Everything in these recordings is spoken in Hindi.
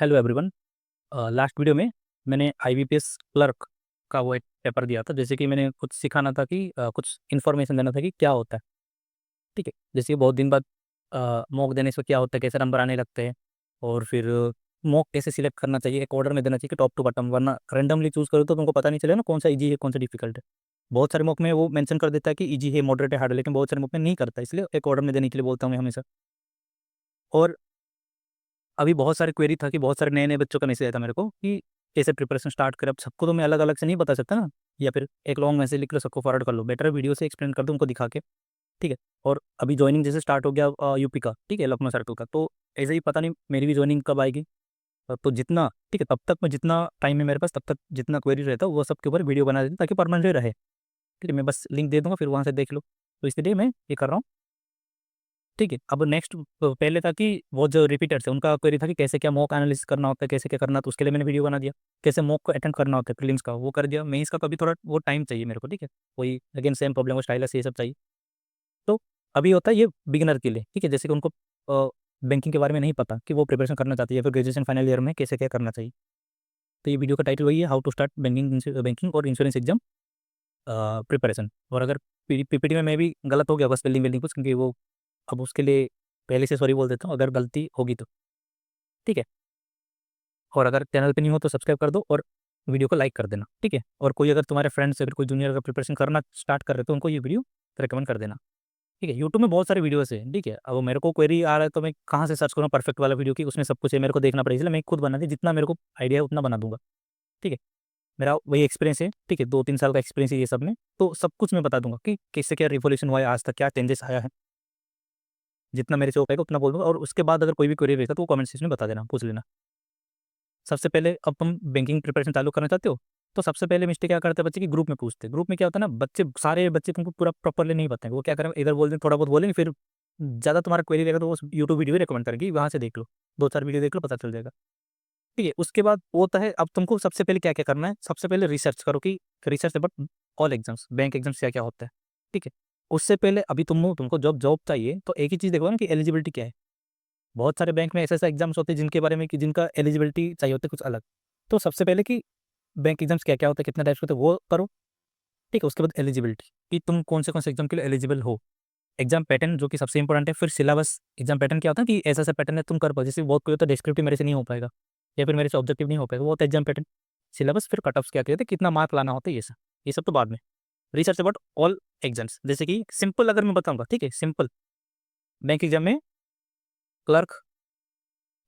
Hello everyone. लास्ट वीडियो में मैंने आईबीपीएस क्लर्क का वो एक पेपर दिया था। जैसे कि मैंने कुछ सिखाना था कि कुछ इन्फॉर्मेशन देना था कि क्या होता है। ठीक है, जैसे कि बहुत दिन बाद मॉक देने से क्या होता है, कैसे नंबर आने लगते हैं, और फिर मॉक कैसे सिलेक्ट करना चाहिए, एक ऑर्डर में देना चाहिए कि टॉप टू बॉटम, वरना रैंडमली चूज करो तो तुमको पता नहीं चलेगा ना कौन सा इजी है कौन सा डिफिकल्ट है। बहुत सारे मॉक में वो मेंशन कर देता है कि इजी है, मॉडरेट है, हार्ड है, लेकिन बहुत सारे मॉक में नहीं करता, इसलिए एक ऑर्डर में देने के लिए बोलता हूँ मैं हमेशा। और अभी बहुत सारे क्वेरी था कि बहुत सारे नए नए बच्चों का मैसेज आया था मेरे को कि कैसे प्रिपरेशन स्टार्ट करें। अब सबको तो मैं अलग अलग से नहीं बता सकता ना, या फिर एक लॉन्ग मैसेज लिख लो सबको फॉरवर्ड कर लो, बेटर वीडियो से एक्सप्लेन कर दो उनको दिखा के। ठीक है। और अभी ज्वाइनिंग जैसे स्टार्ट हो गया यूपी का, ठीक है, लखनऊ सर्कल का, तो ऐसे ही पता नहीं मेरी भी ज्वाइनिंग कब आएगी। तो जितना ठीक है, तब तक मैं जितना टाइम है मेरे पास, तब तक जितना क्वेरी रहता है वो सब के ऊपर वीडियो बना देता हूँ ताकि परमानेंट रहे। ठीक है, मैं बस लिंक दे दूंगा, फिर वहाँ से देख लो। तो इसलिए मैं ये कर रहा हूँ। ठीक है, अब नेक्स्ट पहले था कि वो जो रिपीटर्स है उनका क्वेरी था कि कैसे क्या मॉक एनालिसिस करना होता है, कैसे क्या करना, तो उसके लिए मैंने वीडियो बना दिया। कैसे मॉक को अटेंड करना होता है प्रीलिम्स का, वो कर दिया। मेंस का कभी थोड़ा वो टाइम चाहिए मेरे को, ठीक है, वही अगेन सेम प्रॉब्लम, वो स्टाइलस ये सब चाहिए। तो अभी होता है ये बिगिनर के लिए, ठीक है, जैसे कि उनको बैंकिंग के बारे में नहीं पता कि वो प्रिपरेशन करना चाहती है, या फिर ग्रेजुएशन फाइनल ईयर में कैसे क्या करना चाहिए। तो ये वीडियो का टाइटल वही है, हाउ टू स्टार्ट बैंकिंग और इंश्योरेंस एग्जाम प्रिपरेशन। और अगर पीपीटी में मैं भी गलत हो गया बस स्पेलिंग वेलिंग कुछ, क्योंकि वो अब उसके लिए पहले से सॉरी बोल देता हूँ अगर गलती होगी तो। ठीक है, और अगर चैनल पे नहीं हो तो सब्सक्राइब कर दो और वीडियो को लाइक कर देना। ठीक है, और कोई अगर तुम्हारे फ्रेंड्स अगर कोई जूनियर अगर प्रिपरेशन करना स्टार्ट कर रहे तो उनको ये वीडियो रिकमेंड कर देना। ठीक है, यूट्यूब में बहुत सारे वीडियोस हैं। ठीक है, अब मेरे को क्वेरी आ रहा है तो मैं कहाँ से सर्च करूँ परफेक्ट वाला वीडियो की, उसमें सब कुछ है, मेरे को देखना पड़ेगा, इसलिए मैं खुद बना दी, जितना मेरे को आइडिया है उतना बना दूंगा। ठीक है, मेरा वही एक्सपीरियंस है। ठीक है, 2-3 साल का एक्सपीरियंस है ये सब में, तो सब कुछ मैं बता दूंगा कि कैसे क्या रिवोल्यूशन हुआ है आज तक, क्या चेंजेस आया है। जितना मेरे से हो पाएगा उतना बोल दूंगा, और उसके बाद अगर कोई भी क्वेरी रहेगा तो वो कमेंट सेक्शन में बता देना, पूछ लेना। सबसे पहले अब तुम बैंकिंग प्रिपरेशन चालू करना चाहते हो तो सबसे पहले मिस्टेक क्या करते हैं बच्चे की, ग्रुप में पूछते हैं। ग्रुप में क्या होता है ना, बच्चे सारे बच्चे तुमको पूरा प्रॉपरली नहीं बताएंगे। वो क्या करेंगे, इधर बोल दें, थोड़ा बहुत बोलेंगे, फिर ज़्यादा तुम्हारा क्वेरी रहेगा तो वो यूट्यूब वीडियो ही रिकमेंड करेंगे, वहाँ से देख लो, 2-4 वीडियो देख लो, पता चल जाएगा। ठीक है, उसके बाद वो होता है, अब तुमको सबसे पहले क्या क्या करना है, सबसे पहले रिसर्च करो कि research about all exams, bank exams क्या क्या होता है। ठीक है, उससे पहले अभी तुमको जॉब जॉब चाहिए तो एक ही चीज़ देखो ना कि एलिजिबिलिटी क्या है। बहुत सारे बैंक में ऐसे ऐसे एग्जाम्स होते हैं जिनके बारे में कि जिनका एलिजिबिलिटी चाहिए होते हैं कुछ अलग। तो सबसे पहले कि बैंक एग्जाम्स क्या क्या होते हैं, कितने टाइप्स होते हैं, वो करो। ठीक है, उसके बाद एलिजिबिलिटी कि तुम कौन से एग्जाम के लिए एलिजिबल हो। एग्जाम पैटर्न जो कि सबसे इंपॉर्टेंट है, फिर सिलेबस। एग्जाम पैटर्न क्या होता है कि ऐसा ऐसा पैटर्न है तुम कर पाओ, जैसे बहुत कोई होता है डिस्क्रिप्टिव मेरे से नहीं हो पाएगा, या फिर मेरे से ऑब्जेक्टिव नहीं हो पाएगा, वो होता है एग्जाम पैटर्न। सिलेबस, फिर कट ऑफ्स क्या कहते हैं, कितना मार्क लाना होता है, ये सब तो बाद में। रिसर्च अबाउट ऑल एग्जाम्स, जैसे कि सिंपल अगर मैं बताऊंगा, ठीक है, सिंपल बैंक एग्जाम में क्लर्क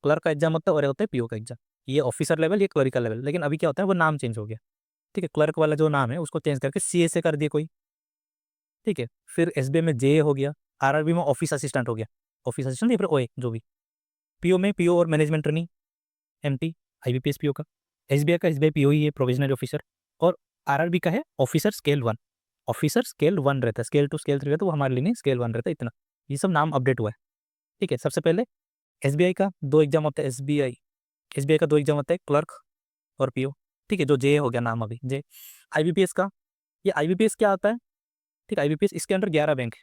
क्लर्क का एग्जाम होता है, और होता है पीओ का एग्जाम। ये ऑफिसर लेवल, ये क्लरिकल लेवल, लेकिन अभी क्या होता है वो नाम चेंज हो गया। ठीक है, क्लर्क वाला जो नाम है उसको चेंज करके सीए से कर दिया कोई। ठीक है, फिर एसबीआई में जे हो गया, आरआरबी में ऑफिस असिस्टेंट हो गया, ऑफिस असिस्टेंट या फिर ओए जो भी। पीओ में पीओ और management training, MT, IBPS PO का। एसबीआई का एसबीआई पीओ ही है, प्रोविजनरी ऑफिसर। और आरआरबी का है ऑफिसर स्केल 1। ऑफिसर स्केल 1 रहता है, स्केल 2 स्केल 3 रहता है, वो हमारे लिए नहीं, स्केल 1 रहता है, इतना। ये सब नाम अपडेट हुआ है। ठीक है, सबसे पहले एसबीआई का 2 एग्जाम होता है, एसबीआई का 2 एग्जाम होता है, क्लर्क और पीओ। ठीक है, जो जे हो गया नाम अभी जे। आईबीपीएस का, ये आईबीपीएस क्या आता है, ठीक है, आईबीपीएस इसके अंदर 11 बैंक है।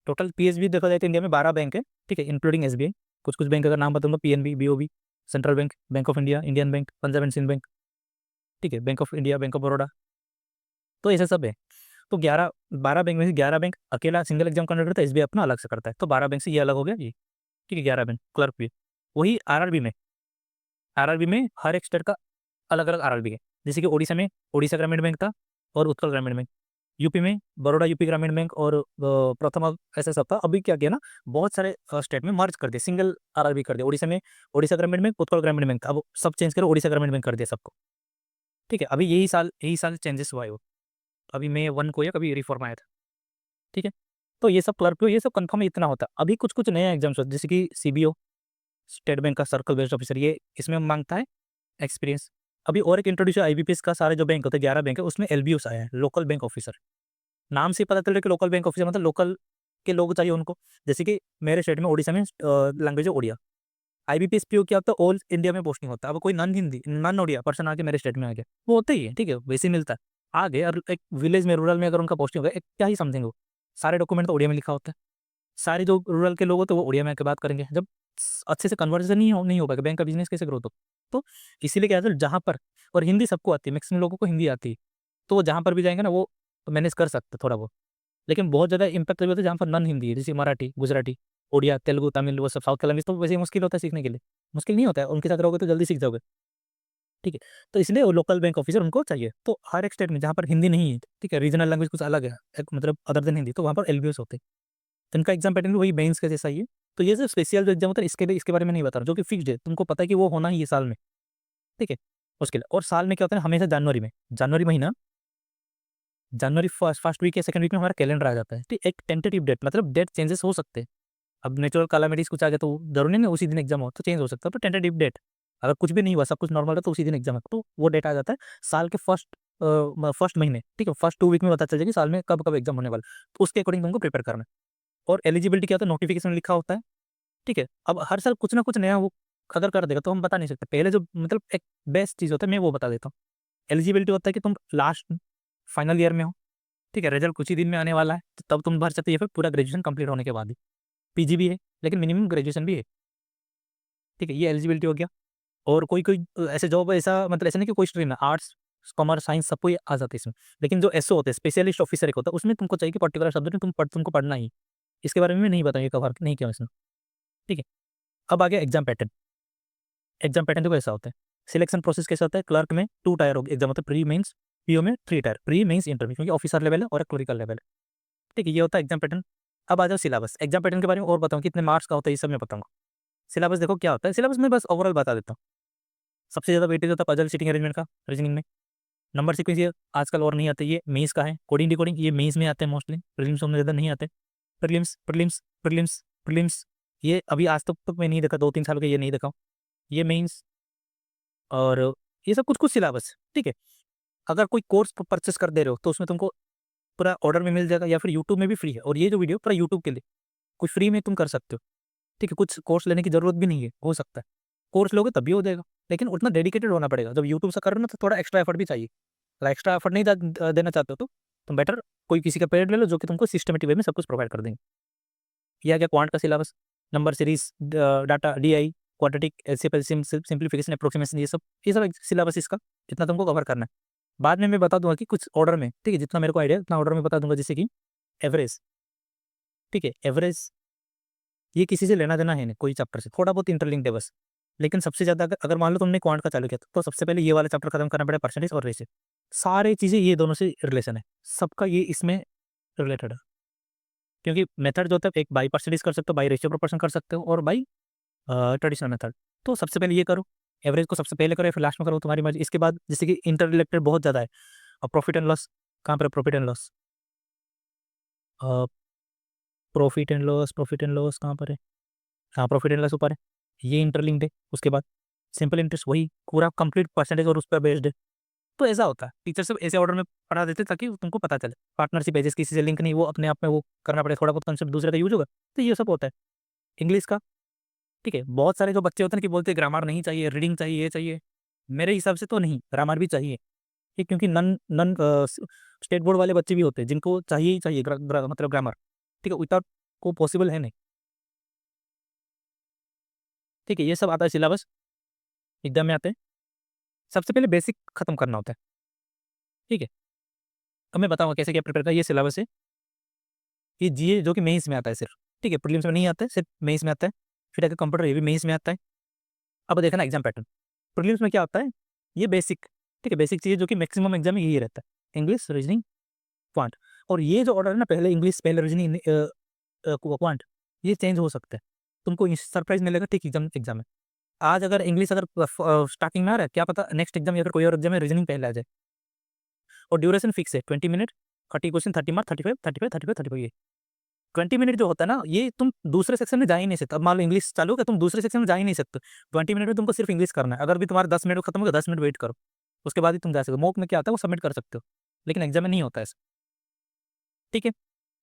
टोटल पीएसबी देखा जाए तो इंडिया में 12 बैंक है। ठीक है, इंक्लूडिंग एसबीआई। कुछ कुछ बैंक अगर नाम बताऊंगा, PNB, BOB, central bank, bank of India, Indian bank, Punjab and Sindh bank. ठीक है, bank of India, bank of Baroda, तो ऐसे सब है। तो 12 बैंक में से 11 बैंक अकेला सिंगल एग्जाम कंडक्ट करता है, एसबीआई अपना अलग से करता है, तो 12 बैंक से ये अलग हो गया ये। ठीक है, 11 बैंक क्लर्क भी। वही आरआरबी में हर एक स्टेट का अलग अलग आरआरबी है। जैसे कि ओडिशा में ओडिशा ग्रामीण बैंक था, और उत्कल ग्रामीण बैंक। यूपी में बड़ौदा यूपी ग्रामीण बैंक और प्रथम, ऐसा सब था। अभी क्या किया ना, बहुत सारे स्टेट में मर्ज कर दिया, सिंगल आरआरबी कर दिया। ओडिशा में ओडिशा ग्रामीण बैंक, उत्कल ग्रामीण बैंक था, अब सब चेंज कर ओडिशा ग्रामीण बैंक कर दिया सबको। ठीक है, अभी यही साल चेंजेस हुआ है वो। अभी May 1 को या कभी रिफॉर्म आया था। ठीक है, तो ये सब क्लर्क, ये सब कंफर्म इतना होता है। अभी कुछ कुछ नए एग्जाम्स होते हैं, जैसे कि सीबीओ, स्टेट बैंक का सर्कल बेस्ड ऑफिसर, ये इसमें मांगता है एक्सपीरियंस। अभी और एक इंट्रोड्यूस है आईबीपीएस का, सारे जो बैंक होते हैं 11 बैंक है उसमें एलबीओस आया है, लोकल बैंक ऑफिसर। नाम से ही पता चल रहा है कि लोकल बैंक ऑफिसर मतलब लोकल के लोग चाहिए उनको। जैसे कि मेरे स्टेट में उड़ीसा में लैंग्वेज है उड़िया। आईबीपीएस पीओ क्या होता है, ऑल इंडिया में पोस्टिंग होता है। अब कोई non Hindi non Odia person आके मेरे स्टेट में आ गया, वो होता ही है, ठीक है, वैसे ही मिलता है। आ गए और एक विलेज में, रूरल में अगर उनका पोस्टिंग होगा, एक क्या ही समझेंगे वो, सारे डॉक्यूमेंट तो उड़िया में लिखा होता है। सारे जो रूरल के लोग होते हैं वो उड़िया में आके बात करेंगे। जब अच्छे से कन्वर्जन नहीं हो पाएगा, बैंक का बिजनेस कैसे ग्रोथ हो। तो इसीलिए क्या है, जहाँ पर, और हिंदी सबको आती है, मैक्सिमम लोगों को हिंदी आती है, तो वो जहाँ पर भी जाएंगे ना वो मैनेज कर सकते हैं थोड़ा बहुत। लेकिन बहुत ज़्यादा इम्पैक्ट तभी होता है जहाँ पर नॉन हिंदी है, जैसे मराठी, गुजराती, उड़िया, तेलुगु, तमिल, वो सब साउथ का लैंग्वेज, तो वैसे ही मुश्किल होता है सीखने के लिए। मुश्किल नहीं होता है, उनके साथ रहोगे तो जल्दी सीख जाओगे। ठीक है, तो इसलिए वो लोकल बैंक ऑफिसर उनको चाहिए। तो हर एक स्टेट में जहाँ पर हिंदी नहीं है, ठीक है, रीजनल लैंग्वेज कुछ अलग है, एक मतलब अदर देन हिंदी, तो वहाँ पर एलबीएस होते हैं। तो इनका एग्जाम पैटर्न भी वही मेंस का जैसा ही है। तो ये जो स्पेशल जो एग्जाम होता है इसके लिए, इसके बारे में नहीं बता रहा, जो कि फिक्स्ड है, तुमको पता है कि वो होना ही है साल में। ठीक है, उसके लिए, और साल में क्या होता है, हमेशा जनवरी में, जनवरी महीना, जनवरी फर्स्ट वीक या सेकंड वीक में हमारा कैलेंडर आ जाता है। ठीक, एक टेंटेटिव डेट, मतलब डेट चेंजेस हो सकते हैं। अब नेचुरल कैलामिटीज कुछ आ गया तो जरूरी नहीं है उसी दिन एग्जाम हो, तो चेंज हो सकता है, तो टेंटेटिव डेट, अगर कुछ भी नहीं हुआ, सब कुछ नॉर्मल है, तो उसी दिन एग्जाम है, तो वो डेट आ जाता है साल के फर्स्ट महीने। ठीक है, फर्स्ट 2 वीक में पता चल जाएगा कि साल में कब कब एग्जाम होने वाला है, तो उसके अकॉर्डिंग तुमको प्रिपेयर करना है। और एलिजिबिलिटी क्या होता है, नोटिफिकेशन में लिखा होता है। ठीक है, अब हर साल कुछ ना कुछ नया वो अगर कर देगा तो हम बता नहीं सकते। पहले जो मतलब एक बेस्ट चीज़ होता है, मैं वो बता देता हूँ। एलिजिबिलिटी होता है कि तुम लास्ट फाइनल ईयर में हो, ठीक है, रिजल्ट कुछ ही दिन में आने वाला है, तो तब तुम भर सकते हो, या फिर पूरा ग्रेजुएशन कंप्लीट होने के बाद ही। पीजी भी है, लेकिन मिनिमम ग्रेजुएशन भी है। ठीक है, ये एलिजिबिलिटी हो गया। और कोई कोई ऐसे जॉब, ऐसा मतलब ऐसा नहीं कि कोई स्ट्रीम है, आर्ट्स, कॉमर्स, साइंस सबको ये आ जाता है इसमें। लेकिन जो एसओ होते हैं, स्पेशलिस्ट ऑफिसर एक होता है, उसमें तुमको चाहिए कि पर्टिकुलर सब्जेक्ट में तुमको पढ़ना ही। इसके बारे में मैं नहीं बताऊंगा, कवर नहीं किया इसमें। ठीक है, अब आ गया एग्जाम पैटर्न। एग्जाम पैटर्न देखो ऐसा होता है, सिलेक्शन प्रोसेस कैसा होता है, क्लर्क में 2 टायर एग्जाम होता है, प्री मेंस, पीओ में 3 टायर, प्री मेंस इंटरव्यू, क्योंकि ऑफिसर लेवल है और क्लरिकल लेवल है। ठीक है, ये होता है एग्जाम पैटर्न। अब आ जाओ सिलेबस। एग्जाम पैटर्न के बारे में और बताऊँ कितने मार्क्स का होता है, ये सब मैं बताऊंगा। सिलेबस देखो क्या होता है, सिलेबस में बस ओवरऑल बता देता हूँ। सबसे ज़्यादा वेटेज होता है पजल सीटिंग अरेंजमेंट का, रीजनिंग में। नंबर सीक्वेंस ये आजकल और नहीं आते, ये मेंस का है। कोडिंग डिकोडिंग ये मेंस में आते हैं मोस्टली, प्रीलिम्स में ज़्यादा नहीं आते। प्रीलिम्स प्रीलिम्स प्रीलिम्स प्रीलिम्स, ये अभी आज तक मैं नहीं देखा, 2-3 साल के ये नहीं देखा हूँ। ये मेंस, और ये सब कुछ कुछ सिलेबस। ठीक है, अगर कोई कोर्स परचेस कर दे रहे हो तो उसमें तुमको पूरा ऑर्डर में मिल जाएगा, या फिर यूट्यूब में भी फ्री है, और ये जो वीडियो पूरा यूट्यूब के लिए कुछ फ्री में तुम कर सकते हो। ठीक है, कुछ कोर्स लेने की जरूरत भी नहीं है, हो सकता है कोर्स लोगे तब भी हो जाएगा, लेकिन उतना डेडिकेटेड होना पड़ेगा। जब यूट्यूब से कर रहे हो ना, तो थोड़ा एक्स्ट्रा एफर्ट भी चाहिए। अगर एक्स्ट्रा एफर्ट नहीं देना चाहते हो तो तुम बेटर कोई किसी का पेड ले लो, जो कि तुमको सिस्टमेटिक वे में सब कुछ प्रोवाइड कर देंगे। यह आ गया क्वांट का syllabus, number series, data, DI, quadratic, LCF, simplification, approximation, ये सब सिलेबस इसका इतना तुमको कवर करना है। बाद में मैं बता दूंगा कि कुछ ऑर्डर में, ठीक है, जितना मेरे को आइडिया उतना ऑर्डर में बता दूंगा। जैसे कि एवरेज, ठीक है, एवरेज ये किसी से लेना देना है नहीं, कोई चैप्टर से थोड़ा बहुत इंटरलिंक्ड है बस। लेकिन सबसे ज़्यादा अगर मान लो तुमने क्वांट का चालू किया तो सबसे पहले ये वाला चैप्टर खत्म करना पड़ेगा, परसेंटेज और रेशियो। सारी चीज़ें ये दोनों से रिलेशन है, सबका ये इसमें रिलेटेड है। क्योंकि मेथड जो होता है, एक बाई परसेंटेज कर सकते हो, बाई रेशियो प्रोपोर्शन कर सकते हो, और बाई ट्रेडिशनल मेथड। तो सबसे पहले ये करो, एवरेज को सबसे पहले करो या फिर लास्ट में करो, तुम्हारी मर्जी। इसके बाद जैसे कि इंटर रिलेटेड बहुत ज़्यादा है, और प्रॉफिट एंड लॉस कहाँ पर, profit and loss, profit and loss कहाँ पर है, हाँ प्रॉफिट एंड लॉस ऊपर है, ये इंटरलिंक्ड है। उसके बाद सिंपल इंटरेस्ट, वही पूरा कंप्लीट परसेंटेज और उस पर बेस्ड है। तो ऐसा होता है, टीचर सब ऐसे ऑर्डर में पढ़ा देते ताकि तुमको पता चले। पार्टनरशिप एजेस किसी से लिंक नहीं, वो अपने आप में वो करना पड़े, थोड़ा बहुत कंसेप्ट दूसरे का यूज होगा, तो ये सब होता है। इंग्लिश का, ठीक है, बहुत सारे जो बच्चे होते हैं कि बोलते हैं ग्रामर नहीं चाहिए, रीडिंग चाहिए, ये चाहिए। मेरे हिसाब से तो नहीं, ग्रामर भी चाहिए। ठीक, क्योंकि नन नन स्टेट बोर्ड वाले बच्चे भी होते हैं जिनको चाहिए ही चाहिए मतलब ग्रामर। ठीक है, विदाउट को पॉसिबल है नहीं। ठीक है, ये सब आता है सिलेबस, एग्जाम में आते हैं। सबसे पहले बेसिक खत्म करना होता है। ठीक है, अब मैं बताऊंगा कैसे क्या प्रिपेयर करना है। ये सिलेबस है, ये जीए जो कि मेंस में आता है सिर्फ। ठीक है, प्रीलिम्स में नहीं आता है, सिर्फ मेंस में आता है। फिर आगे कंप्यूटर, ये भी मेंस में आता है। अब देखना एग्जाम पैटर्न, प्रीलिम्स में क्या होता है, ये बेसिक, ठीक है, बेसिक चीज़ जो कि मैक्सिमम एग्जाम में यही रहता है, इंग्लिश, रीजनिंग, क्वांट। और ये जो ऑर्डर है ना, पहले इंग्लिश, पहले रीजनिंग, क्वांट, ये चेंज हो सकता है। तुमको सरप्राइज मिलेगा, ठीक, एग्जाम एग्जाम में आज अगर इंग्लिश अगर स्टार्टिंग में आ रहा है, क्या पता नेक्स्ट एग्जाम या फिर कोई और एग्जाम में रीजनिंग पहले आ जाए। और ड्यूरेशन फिक्स है 20 मिनट, 30 क्वेश्चन, 30 मार्क, 35 ये 20 मिनट जो होता है ना, ये तुम दूसरे सेक्शन में जा ही नहीं सकते। अब मान लो इंग्लिश चालू है, तुम दूसरे सेक्शन में जा ही नहीं सकते। 20 मिनट में तुमको सिर्फ इंग्लिश करना है। अगर भी तुम्हारे 10 मिनट खत्म होगा, 10 मिनट वेट करो, उसके बाद ही तुम जा सकते हो। मॉक में क्या आता है वो सबमिट कर सकते हो, लेकिन एग्जाम में नहीं होता है ऐसा। ठीक है,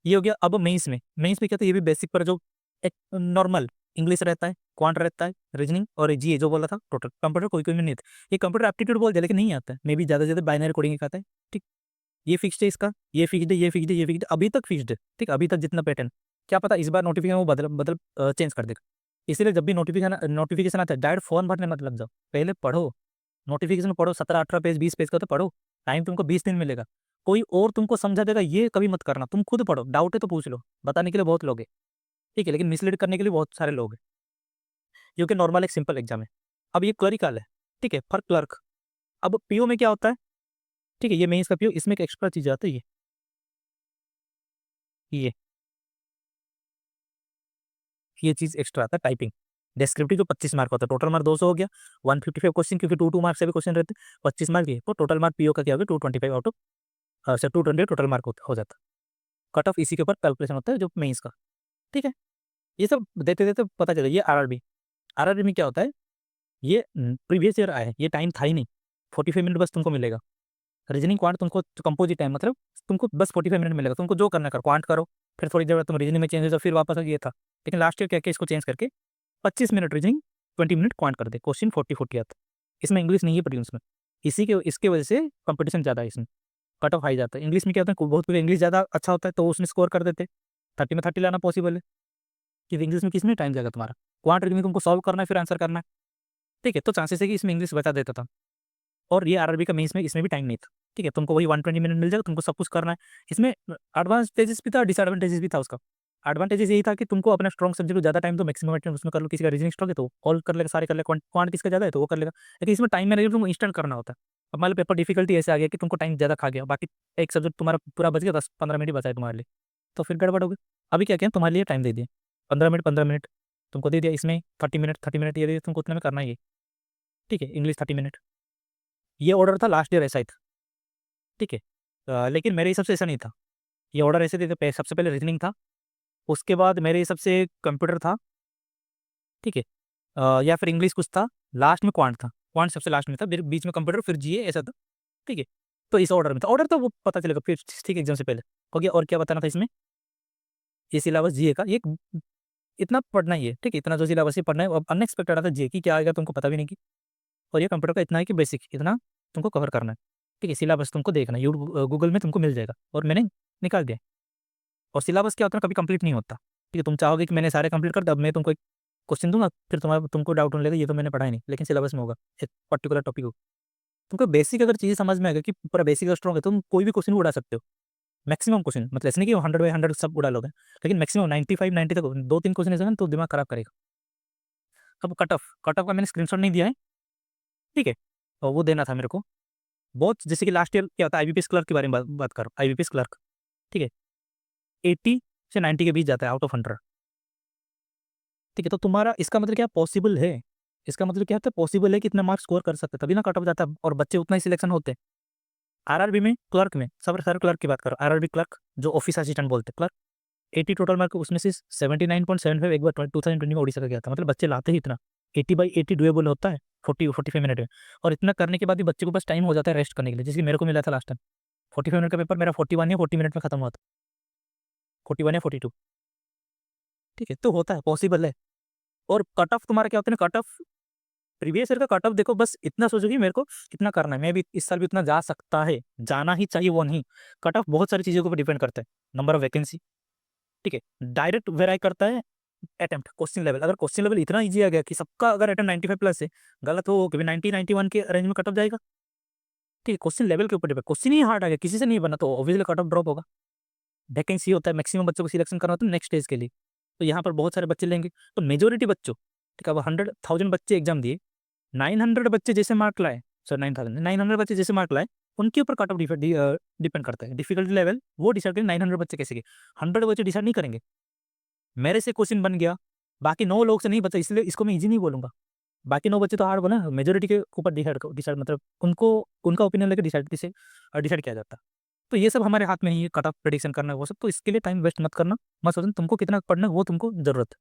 ये हो गया। अब मेंस में क्या था, ये भी बेसिक पर जो एक नॉर्मल इंग्लिश रहता है, क्वांट रहता है, रीजनिंग और जीए जो बोला था टोटल। कंप्यूटर कोई कोई में नहीं था, ये कंप्यूटर एप्टीट्यूड बोल दिया लेकिन नहीं आता है, मे भी ज़्यादा से ज़्यादा बाइनरी कोडिंग आता है। ठीक, ये फिक्स्ड है इसका, ये फिक्स्ड है, ये फिक्स्ड है, ये फिक्स्ड है, अभी तक फिक्स्ड है। ठीक, अभी तक जितना पैटर्न, क्या पता इस बार नोटिफिकेशन वो बदल बदल चेंज कर देगा। इसीलिए जब भी नोटिफिकेशन आता है डायरेक्ट फ़ोन भरने मत लग जाओ, पहले पढ़ो, नोटिफिकेशन पढ़ो, 17-18 पेज 20 पेज का तो पढ़ो। टाइम तुमको 20 दिन मिलेगा। कोई और तुमको समझा देगा ये कभी मत करना, तुम खुद पढ़ो, डाउट है तो पूछ लो, बताने के लिए बहुत लोग हैं, ठीक है, लेकिन मिसलीड करने के लिए बहुत सारे लोग हैं, क्योंकि नॉर्मल एक सिंपल एग्जाम है। अब ये क्लरिकल है, ठीक है, फॉर क्लर्क। अब पीओ में क्या होता है, ठीक है, ये मेंस का पीओ, इसमें एक एक्स्ट्रा चीज आती है, ये ये चीज एक्स्ट्रा आता है, टाइपिंग। डिस्क्रिप्टिव जो 25 मार्क होता है, टोटल मार्क 200 हो गया, 155 क्वेश्चन, क्योंकि 2 मार्क से भी क्वेश्चन रहते हैं, 25 मार्क ये, तो टोटल मार्क पीओ का क्या होगा, 225 आउट ऑफ 220 टोटल मार्क हो जाता है। कट ऑफ इसी के ऊपर कैलकुलेशन होता है जो मेंस का, ठीक है। ये सब देते देते पता चला। ये आरआरबी, आरआरबी में क्या होता है, ये प्रीवियस ईयर आया है, ये टाइम था ही नहीं, 45 मिनट बस तुमको मिलेगा। रीजनिंग क्वांट तुमको कंपोजिट टाइम, मतलब तुमको बस 45 मिनट मिलेगा, तुमको जो करना कर, क्वांट करो, फिर थोड़ी देर बाद तुम रीजनिंग में चेंज हो जाओ, फिर वापस ये था। लेकिन लास्ट ईयर क्या क्या इसको चेंज करके 25 मिनट रीजनिंग, 20 मिनट क्वांट कर दे, क्वेश्चन 40-40 आता है। इसमें इंग्लिश नहीं है प्रीलिम्स में, इसके वजह से कंपटीशन ज़्यादा है इसमें, कट ऑफ हाई जाता है। इंग्लिश में क्या होता है, बहुत कुछ इंग्लिश ज़्यादा अच्छा होता है तो उसमें स्कोर कर देते, 30 में 30 लाना पॉसिबल है, कि इंग्लिश में किसमें टाइम जाएगा तुम्हारा, क्वांट रीजनिंग तुमको सॉल्व करना है फिर आंसर करना है, ठीक है, तो चांसेस है कि इसमें इंग्लिश बता देता था। और ये आरआरबी का मेंस में इसमें भी टाइम नहीं था, ठीक है, तुमको वही 120 मिनट मिल जाएगा, तुमको सब कुछ करना है। इसमें एडवांटेजेस भी था, डिसएडवांटेजेस भी था उसका। एडवांटेजेस यही था कि तुमको अपना स्ट्रॉन्ग सब्जेक्ट को ज़्यादा टाइम दो, मैक्सिमम अटेम्प्ट उसमें कर लो, किसी का रीजनिंग स्ट्रॉन्ग है तो ऑल कर लेगा, सारे कर लेगा, क्वांट किसका ज़्यादा है तो वो कर लेगा। लेकिन इसमें टाइम मैनेजमेंट तुमको इंस्टेंट करना होता है। अब मान लो पेपर डिफिकल्टी ऐसे आ गया कि तुमको टाइम ज़्यादा खा गया, बाकी एक सब्जेक्ट तुम्हारा पूरा बच गया, 10-15 मिनट ही बचा है तुम्हारे लिए, तो फिर गड़बड़ हो गई। अभी क्या किया, तुम्हारे लिए टाइम दे दिया, 15 मिनट तुमको दे दिया, इसमें 30 मिनट ये दे दिया, तुमको उतने में करना ही है, ठीक है। इंग्लिश 30 मिनट, ये ऑर्डर था लास्ट ईयर ऐसा ही था, ठीक है। लेकिन मेरे हिसाब से ऐसा नहीं था, ये ऑर्डर ऐसे थे, सबसे पहले रीजनिंग था, उसके बाद मेरे हिसाब से कंप्यूटर था, ठीक है, या फिर इंग्लिश कुछ था, लास्ट में क्वांट था, क्वांट सबसे लास्ट में था, फिर बीच में कंप्यूटर, फिर जीए, ऐसा था, ठीक है। तो इस ऑर्डर में था, ऑर्डर तो वो पता चलेगा फिर, ठीक है, एग्जाम से पहले हो गया। और क्या बताना था इसमें, ये सिलेबस जीए का, ये इतना पढ़ना ही है, ठीक है, इतना जो सिलेबस ही पढ़ना है। अब अनएक्सपेक्टेड आता है जीए की क्या आएगा तुमको पता भी नहीं की, और ये कंप्यूटर का इतना है कि बेसिक इतना तुमको कवर करना है, ठीक है। सिलेबस तुमको देखना है, यूट्यूब गूगल में तुमको मिल जाएगा, और मैंने निकाल दिया। और सिलेबस क्या होता है, कभी कंप्लीट नहीं होता, ठीक है। तुम चाहोगे कि मैंने सारे कंप्लीट कर दिया, अब मैं तुमको एक क्वेश्चन दूंगा, फिर तुमको डाउट होने लगेगा ये तो मैंने पढ़ा ही नहीं, लेकिन सिलेबस में होगा एक पर्टिकुलर टॉपिक हो। तुमको बेसिक अगर चीज़ समझ में आ गया कि पूरा बेसिक अगर स्ट्रॉन्ग है, तुम कोई भी क्वेश्चन उड़ा सकते हो, मैक्सिमम क्वेश्चन, मतलब ऐसे नहीं कि 100/100 सब उड़ा लोगे, लेकिन मैक्सिमम 95-90 तक, 2-3 क्वेश्चन ऐसे हैं तो दिमाग खराब करेगा। अब कट ऑफ का मैंने स्क्रीनशॉट नहीं दिया है, ठीक है, और वो देना था मेरे को बहुत। जैसे कि लास्ट ईयर क्या होता है, आईबीपीएस क्लर्क के बारे में बात करो, आईबीपीएस क्लर्क, ठीक है, 80 से 90 के बीच जाता है आउट ऑफ 100, ठीक है। तो तुम्हारा इसका मतलब क्या पॉसिबल है, इसका मतलब क्या होता है, पॉसिबल है कि इतना मार्क्स स्कोर कर सकते हैं, तभी ना कट ऑफ जाता है, और बच्चे उतना ही सिलेक्शन होते हैं। आरआरबी में क्लर्क में सब सारे क्लर्क की बात करो, आरआरबी क्लर्क जो ऑफिस असिस्टेंट बोलते हैं क्लर्क, 80 टोटल मार्क, उसमें से 79.75 एक बार 2020 में ओडिशा का गया था, मतलब बच्चे लाते ही इतना, 80/80 डुएबल होता है 40-45 मिनट में। और इतना करने के बाद भी बच्चे को बस टाइम हो जाता है रेस्ट करने के लिए, जैसे कि मेरे को मिला था लास्ट टाइम, 45 मिनट का पेपर मेरा 41 या 40 मिनट में खत्म हुआ था, 41 या 42, ठीक है। तो होता है, पॉसिबल है। और कट ऑफ तुम्हारा क्या होता है ना, कट ऑफ प्रीवियस ईयर का कट ऑफ देखो, बस इतना सोचो कि मेरे को कितना करना है, मैं भी इस साल भी उतना जा सकता है, जाना ही चाहिए वो नहीं। कट ऑफ बहुत सारी चीज़ों के ऊपर डिपेंड करता है, नंबर ऑफ वैकेंसी, ठीक है, डायरेक्ट वेराई करता है अटेम्प्ट, क्वेश्चन लेवल, अगर क्वेश्चन लेवल इतना ईजी आ गया कि सबका अगर अटेम्प्ट 95+ है, गलत हो कभी 90-91 के रेंज में कट ऑफ जाएगा, ठीक है। क्वेश्चन लेवल के ऊपर डिपेंड, क्वेश्चन ही हार्ड आ गया, किसी से नहीं बना तो ऑब्वियसली कट ऑफ ड्रॉप होगा। वैकेंसी होता है, मैक्सिमम बच्चों को सिलेक्शन करना होता है नेक्स्ट स्टेज के लिए, तो यहाँ पर बहुत सारे बच्चे लेंगे, तो मेजोरिटी बच्चों, ठीक है, अब 100,000 बच्चे एग्जाम दिए, 900 बच्चे जैसे मार्क लाए, सर 9,000 बच्चे जैसे मार्क लाए, उनके ऊपर कट ऑफ डिपेंड करता है, डिफिकल्टी लेवल वो डिसाइड करेंगे 900 बच्चे कैसे गए, 100 बच्चे डिसाइड नहीं करेंगे। मेरे से क्वेश्चन बन गया, बाकी 9 लोग से नहीं बचा, इसलिए इसको मैं इजी नहीं बोलूंगा, बाकी 9 बच्चे तो हार्ड बना, मेजोरिटी के ऊपर डिसाइड मतलब उनको उनका ओपिनियन लेकर डिसाइड किया जाता। तो ये सब हमारे हाथ में नहीं है, कट ऑफ प्रेडिक्शन करना वो सब, तो इसके लिए टाइम वेस्ट मत करना, मत सोचना तुमको कितना पढ़ना है, वो तुमको जरूरत है।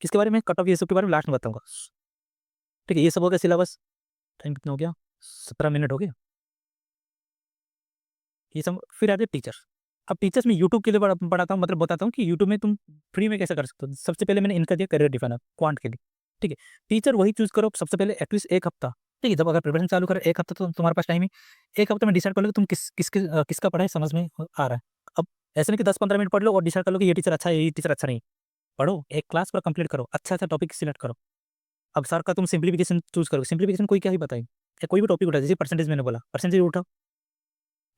किसके बारे में, कट ऑफ ये सब के बारे में लास्ट में बताऊंगा, ठीक है। ये सब हो गया सिलेबस, टाइम कितना हो गया, 17 मिनट हो गया, ये सब। फिर आते टीचर्स। अब टीचर्स में यूट्यूब के लिए पढ़ाता हूँ, मतलब बताता हूँ कि यूट्यूब में तुम फ्री में कैसे कर सकते हो। सबसे पहले मैंने इनका दिया करियर डिफाइनर क्वांट के लिए, ठीक है। टीचर वही चूज करो सबसे पहले, एटलीस्ट एक हफ्ता, ठीक है, जब अगर प्रिपरेशन चालू करें एक हफ्ता तो तुम्हारे पास टाइम है, एक हफ्ते में डिसाइड कर लो कि तुम किसका पढ़ाई समझ में आ रहा है। अब ऐसे नहीं कि 10-15 मिनट पढ़ लो और डिसाइड कर लो कि ये टीचर अच्छा है, ये टीचर अच्छा नहीं, पढ़ो, एक क्लास पूरा कंप्लीट करो, अच्छा टॉपिक सिलेक्ट करो। अब सर का तुम सिंप्लीफिकेशन चूज करो, सिंप्लीफिकेशन कोई क्या ही बताएगी, या कोई भी टॉपिक उठा, जैसे परसेंटेज मैंने बोला, परसेंटेज उठाओ।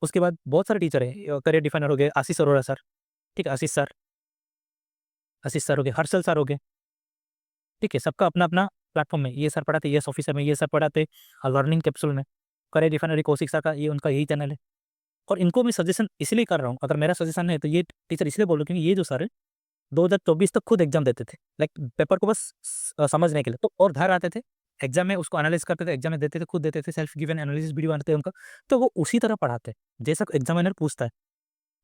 उसके बाद बहुत सारे टीचर है, करियर डिफाइनर हो गए, आशीष अरोड़ा सर, ठीक है, आशीष सर हो गए, हर्षल सर हो गए, ठीक है, सबका अपना अपना प्लेटफॉर्म है। ये सर पढ़ाते, ये ऑफिसर में, ये सर पढ़ाते लर्निंग कैप्सूल में, करियर डिफाइनर कौशिक सर का, ये उनका यही चैनल है। और इनको मैं सजेशन इसलिए कर रहा हूँ, अगर मेरा सजेशन है तो ये टीचर इसलिए बोल रहे क्योंकि ये जो सर है 2024 तक खुद एग्जाम देते थे, लाइक पेपर को बस समझने के लिए, तो और घर आते थे एग्जाम में, उसको एनालाइज करते थे, एग्जाम में देते थे, खुद देते थे, सेल्फ गिवन एनालिसिस वीडियो आते थे उनका, तो वो उसी तरह पढ़ाते हैं जैसा एग्जामिनर पूछता है।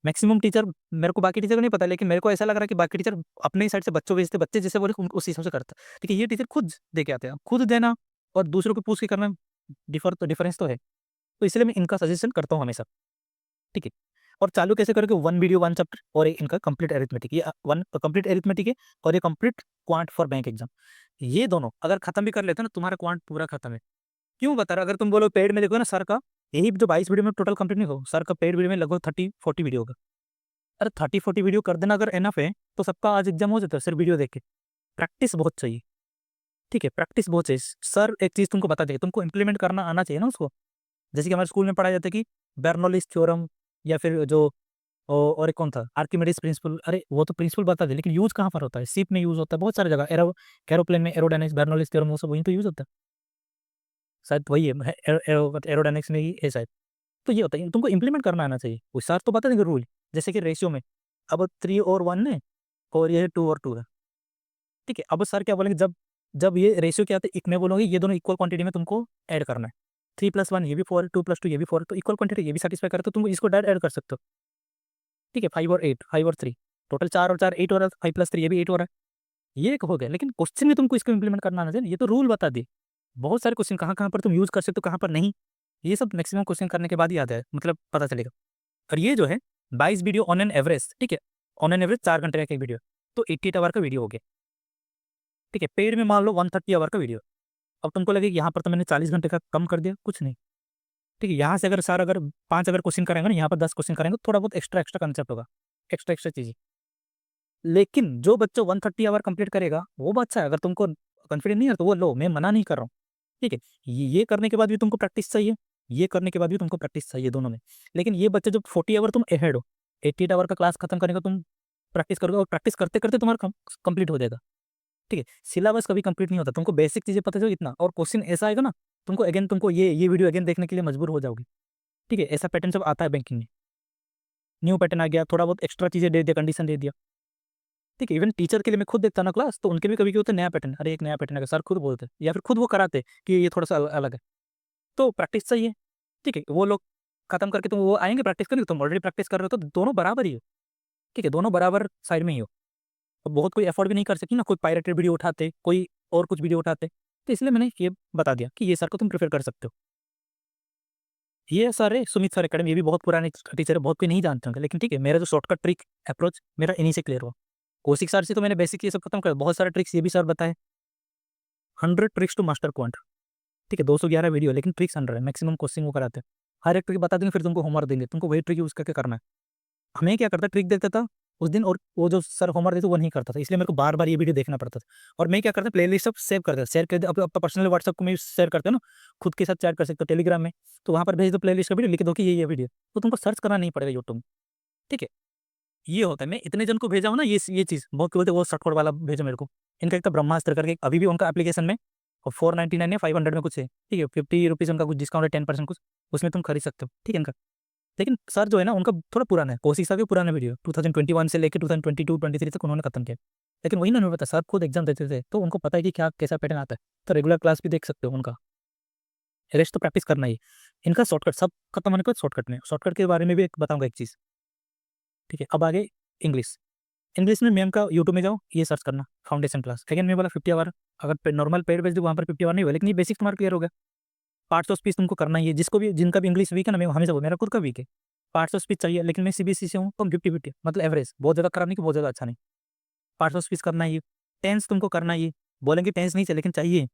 मैक्सिमम टीचर, मेरे को बाकी टीचर को नहीं पता, लेकिन मेरे को ऐसा लग रहा है कि बाकी टीचर अपने ही साइड से बच्चों भेजते, बच्चे जैसे बोले उस हिसाब से करता है। ठीक है, ये टीचर खुद दे के आते हैं, खुद देना और दूसरों को पूछ के करना, डिफरेंस तो है। तो इसलिए मैं इनका सजेशन करता हूँ हमेशा, ठीक है। और चालू कैसे करोगे, 1 वीडियो 1 चैप्टर और एक इनका कंप्लीट एरिथमेटिक, ये 1 कंप्लीट एरिथमेटिक है और ये complete quant for bank exam. ये दोनों अगर खत्म भी कर लेते हो ना, तुम्हारा क्वांट पूरा खत्म है। क्यों बता रहा, अगर तुम बोलो पेड में देखो ना सर का, यही जो 22 वीडियो में टोटल कंप्लीट नहीं हो, सर का पेड वीडियो में लगभग 30-40 वीडियो होगा। अरे 30-40 वीडियो कर देना अगर एनफ है, तो सबका आज एग्जाम हो जाता है सिर्फ वीडियो देख के। प्रैक्टिस बहुत चाहिए, ठीक है, प्रैक्टिस बहुत चाहिए। सर एक चीज तुमको बता देगा, तुमको इंप्लीमेंट करना आना चाहिए ना उसको। जैसे कि हमारे स्कूल में पढ़ाया जाता है कि बर्नौलीज थ्योरम, या फिर जो और एक कौन था, आर्किमिडीज प्रिंसिपल, अरे वो तो प्रिंसिपल बता दे, लेकिन यूज कहाँ पर होता है, शिप में यूज होता है, बहुत सारी जगह, एरोप्लेन में एरोडायनेमिक्स, बर्नौलीज थ्योरम, वो सब वहीं तो यूज होता है, शायद वही है, एरोडायनेमिक्स में ही है शायद। तो ये होता है, तुमको इंप्लीमेंट करना आना चाहिए। वो सर तो बता देंगे रूल, जैसे कि रेशियो में अब 3 और 1 है, और ये 2 और 2 है, ठीक है। अब सर क्या बोलेंगे, जब जब ये रेशियो क्या आते हैं, मैं बोलूँगी ये दोनों इक्वल क्वांटिटी में तुमको ऐड करना है, 3+1 ये भी 4 है, 2+2 ये भी 4 है, तो इक्वल क्वांटिटी ये भी सेटिस्फाई करे, तो तुम इसको डायरेक्ट ऐड कर सकते हो, ठीक है। 5 और 8, 5 और 3, टोटल 4 और 4 8 हो रहा है, 5+3 ये भी 8 हो रहा है, ये एक हो गया। लेकिन क्वेश्चन में तुमको इसको इंप्लीमेंट करना आना चाहिए, ये तो रूल बता दिए। बहुत सारे क्वेश्चन कहाँ कहाँ पर तुम यूज कर सकते हो, कहाँ पर नहीं, ये सब मैक्सिमम क्वेश्चन करने के बाद ही आता है, मतलब पता चलेगा। और ये जो है 22 वीडियो ऑन एन एवरेज, ठीक है, ऑन एन एवरेज 4 घंटे का एक वीडियो, तो 88 आवर का वीडियो हो गया, ठीक है। पेड में मान लो 130 आवर का वीडियो। अब तुमको लगे कि यहाँ पर तो मैंने 40 घंटे का कम कर दिया, कुछ नहीं, ठीक है। यहाँ से अगर सर अगर 5 अगर क्वेश्चन करेंगे ना, यहाँ पर 10 क्वेश्चन करेंगे, थोड़ा बहुत एक्स्ट्रा एक्स्ट्रा कंसेप्ट होगा, एक्स्ट्रा एक्स्ट्रा चीज़ें। लेकिन जो बच्चा 130 आवर कंप्लीट करेगा वो अच्छा है। अगर तुमको कॉन्फिडेंस नहीं है तो वो लो, मैं मना नहीं कर रहा हूँ, ठीक है। ये करने के बाद भी तुमको प्रैक्टिस चाहिए, ये करने के बाद भी तुमको प्रैक्टिस चाहिए, दोनों में। लेकिन ये बच्चे जो 40 आवर तुम अहेड हो, 88 आवर का क्लास खत्म करने का तुम प्रैक्टिस करोगे, और प्रैक्टिस करते करते तुम्हारा कंप्लीट हो जाएगा, ठीक है। सिलेबस कभी कंप्लीट नहीं होता, तुमको बेसिक चीज़ें पता चलो इतना, और क्वेश्चन ऐसा आएगा ना, तुमको अगेन तुमको ये वीडियो अगेन देखने के लिए मजबूर हो जाओगे, ठीक है। ऐसा पैटर्न सब आता है बैंकिंग में, न्यू पैटर्न आ गया, थोड़ा बहुत एक्स्ट्रा चीज़ें दे दिया, कंडीशन दे दिया, ठीक है। इवन टीचर के लिए मैं खुद देखता ना क्लास, तो उनके भी कभी क्या होता है, नया पैटर्न, अरे एक नया पैटर्न है, सर खुद बोलते हैं, या फिर खुद वो कराते कि ये थोड़ा सा अलग है, तो प्रैक्टिस चाहिए, ठीक है। वो लोग खत्म करके तुम वो आएंगे प्रैक्टिस करने, तुम ऑलरेडी प्रैक्टिस कर रहे हो, तो दोनों बराबर ही हो, ठीक है, दोनों बराबर साइड में ही हो। और बहुत कोई एफोर्ड भी नहीं कर सकती ना, कोई पायरेटेड वीडियो उठाते, कोई और कुछ वीडियो उठाते, तो इसलिए मैंने ये बता दिया कि ये सर को तुम प्रेफर कर सकते हो। ये सर है सुमित सर अकेडमी, ये भी बहुत पुराने टीचर है, बहुत कोई नहीं जानते होंगे, लेकिन ठीक है, मेरा जो शॉर्टकट ट्रिक अप्रोच मेरा इन्हीं से क्लियर हुआ। कौशिक सर से तो मैंने बेसिक ये सब खत्म कर, बहुत सारे ट्रिक्स ये भी सर बताए, 100 ट्रिक्स टू मास्टर क्वांट, ठीक है। 211 वीडियो, लेकिन ट्रिक्स 100 है, मैक्सिमम क्वेश्चन वो कराते हैं। हर एक ट्रिक बता देंगे, फिर तुमको होमवर्क देंगे, तुमको वही ट्रिक यूज करके करना है। हमें क्या करता, ट्रिक देखता था उस दिन, और वो जो सर होमवर्क देते वो नहीं करता था, इसलिए मेरे को बार बार ये वीडियो देखना पड़ता था। और मैं क्या करता, प्लेलिस्ट सब सेव करता, शेयर कर दे, अब पर्सनल व्हाट्सएप को मैं शेयर करते हो ना, खुद के साथ शेयर कर सकते हो टेलीग्राम में, तो वहाँ पर भेज दो प्लेलिस्ट का वीडियो, लिख दो कि ये वीडियो, तो तुमको सर्च करना नहीं पड़ेगा यूट्यूब में, ठीक है। ये होता है, मैं इतने जन को भेजा हूँ ना, ये चीज़ बहुत बोलते वो शॉर्टकट वाला भेजो मेरे को। इनका एक तो ब्रह्मास्त्र करके अभी भी उनका एप्लीकेशन में, और 499 या 500 में कुछ है, ठीक है, 50 रुपीज़ उनका कुछ डिस्काउंट है, 10% कुछ, उसमें तुम खरीद सकते हो, ठीक है इनका। लेकिन सर जो है ना, उनका थोड़ा पुराना है, कौशिक सर के पुराना वीडियो 2021 से लेकर 2022-23 तक उन्होंने खत्म किया। लेकिन वही ना, उन्होंने पता, सर खुद एग्जाम देते थे, तो उनको पता है कि क्या कैसा पैटर्न आता है, तो रेगुलर क्लास भी देख सकते हो उनका। रेस्ट तो प्रैक्टिस करना ही। इनका शॉर्टकट सब खत्म होने के बाद शॉर्टकट में, शॉर्टकट के बारे में भी एक बताऊंगा एक चीज़, ठीक है। अब आगे इंग्लिश। इंग्लिश में मैम का यूट्यूब में जाओ, ये सर्च करना फाउंडेशन क्लास, अगेन मैं बोला 50 आवर, अगर नॉर्मल पेड बेच दो वहाँ पर 50 आवर नहीं हुआ, लेकिन ये बेसिक तुम्हारा क्लियर हो गया। पार्ट्स ऑफ स्पीच तुमको करना ही है, जिसको भी जिनका भी इंग्लिश वीक है ना, मैं हमेशा मेरा खुद का वीक है, पार्ट्स ऑफ स्पीच चाहिए, लेकिन मैं सीबीएसई से हूँ, तो 50-50, मतलब एवरेज, बहुत ज़्यादा खराब नहीं कि बहुत ज़्यादा अच्छा नहीं। पार्ट्स ऑफ स्पीच करना ही, टेंस तुमको करना ही, बोलेंगे टेंस नहीं चाहिए, लेकिन चाहिए,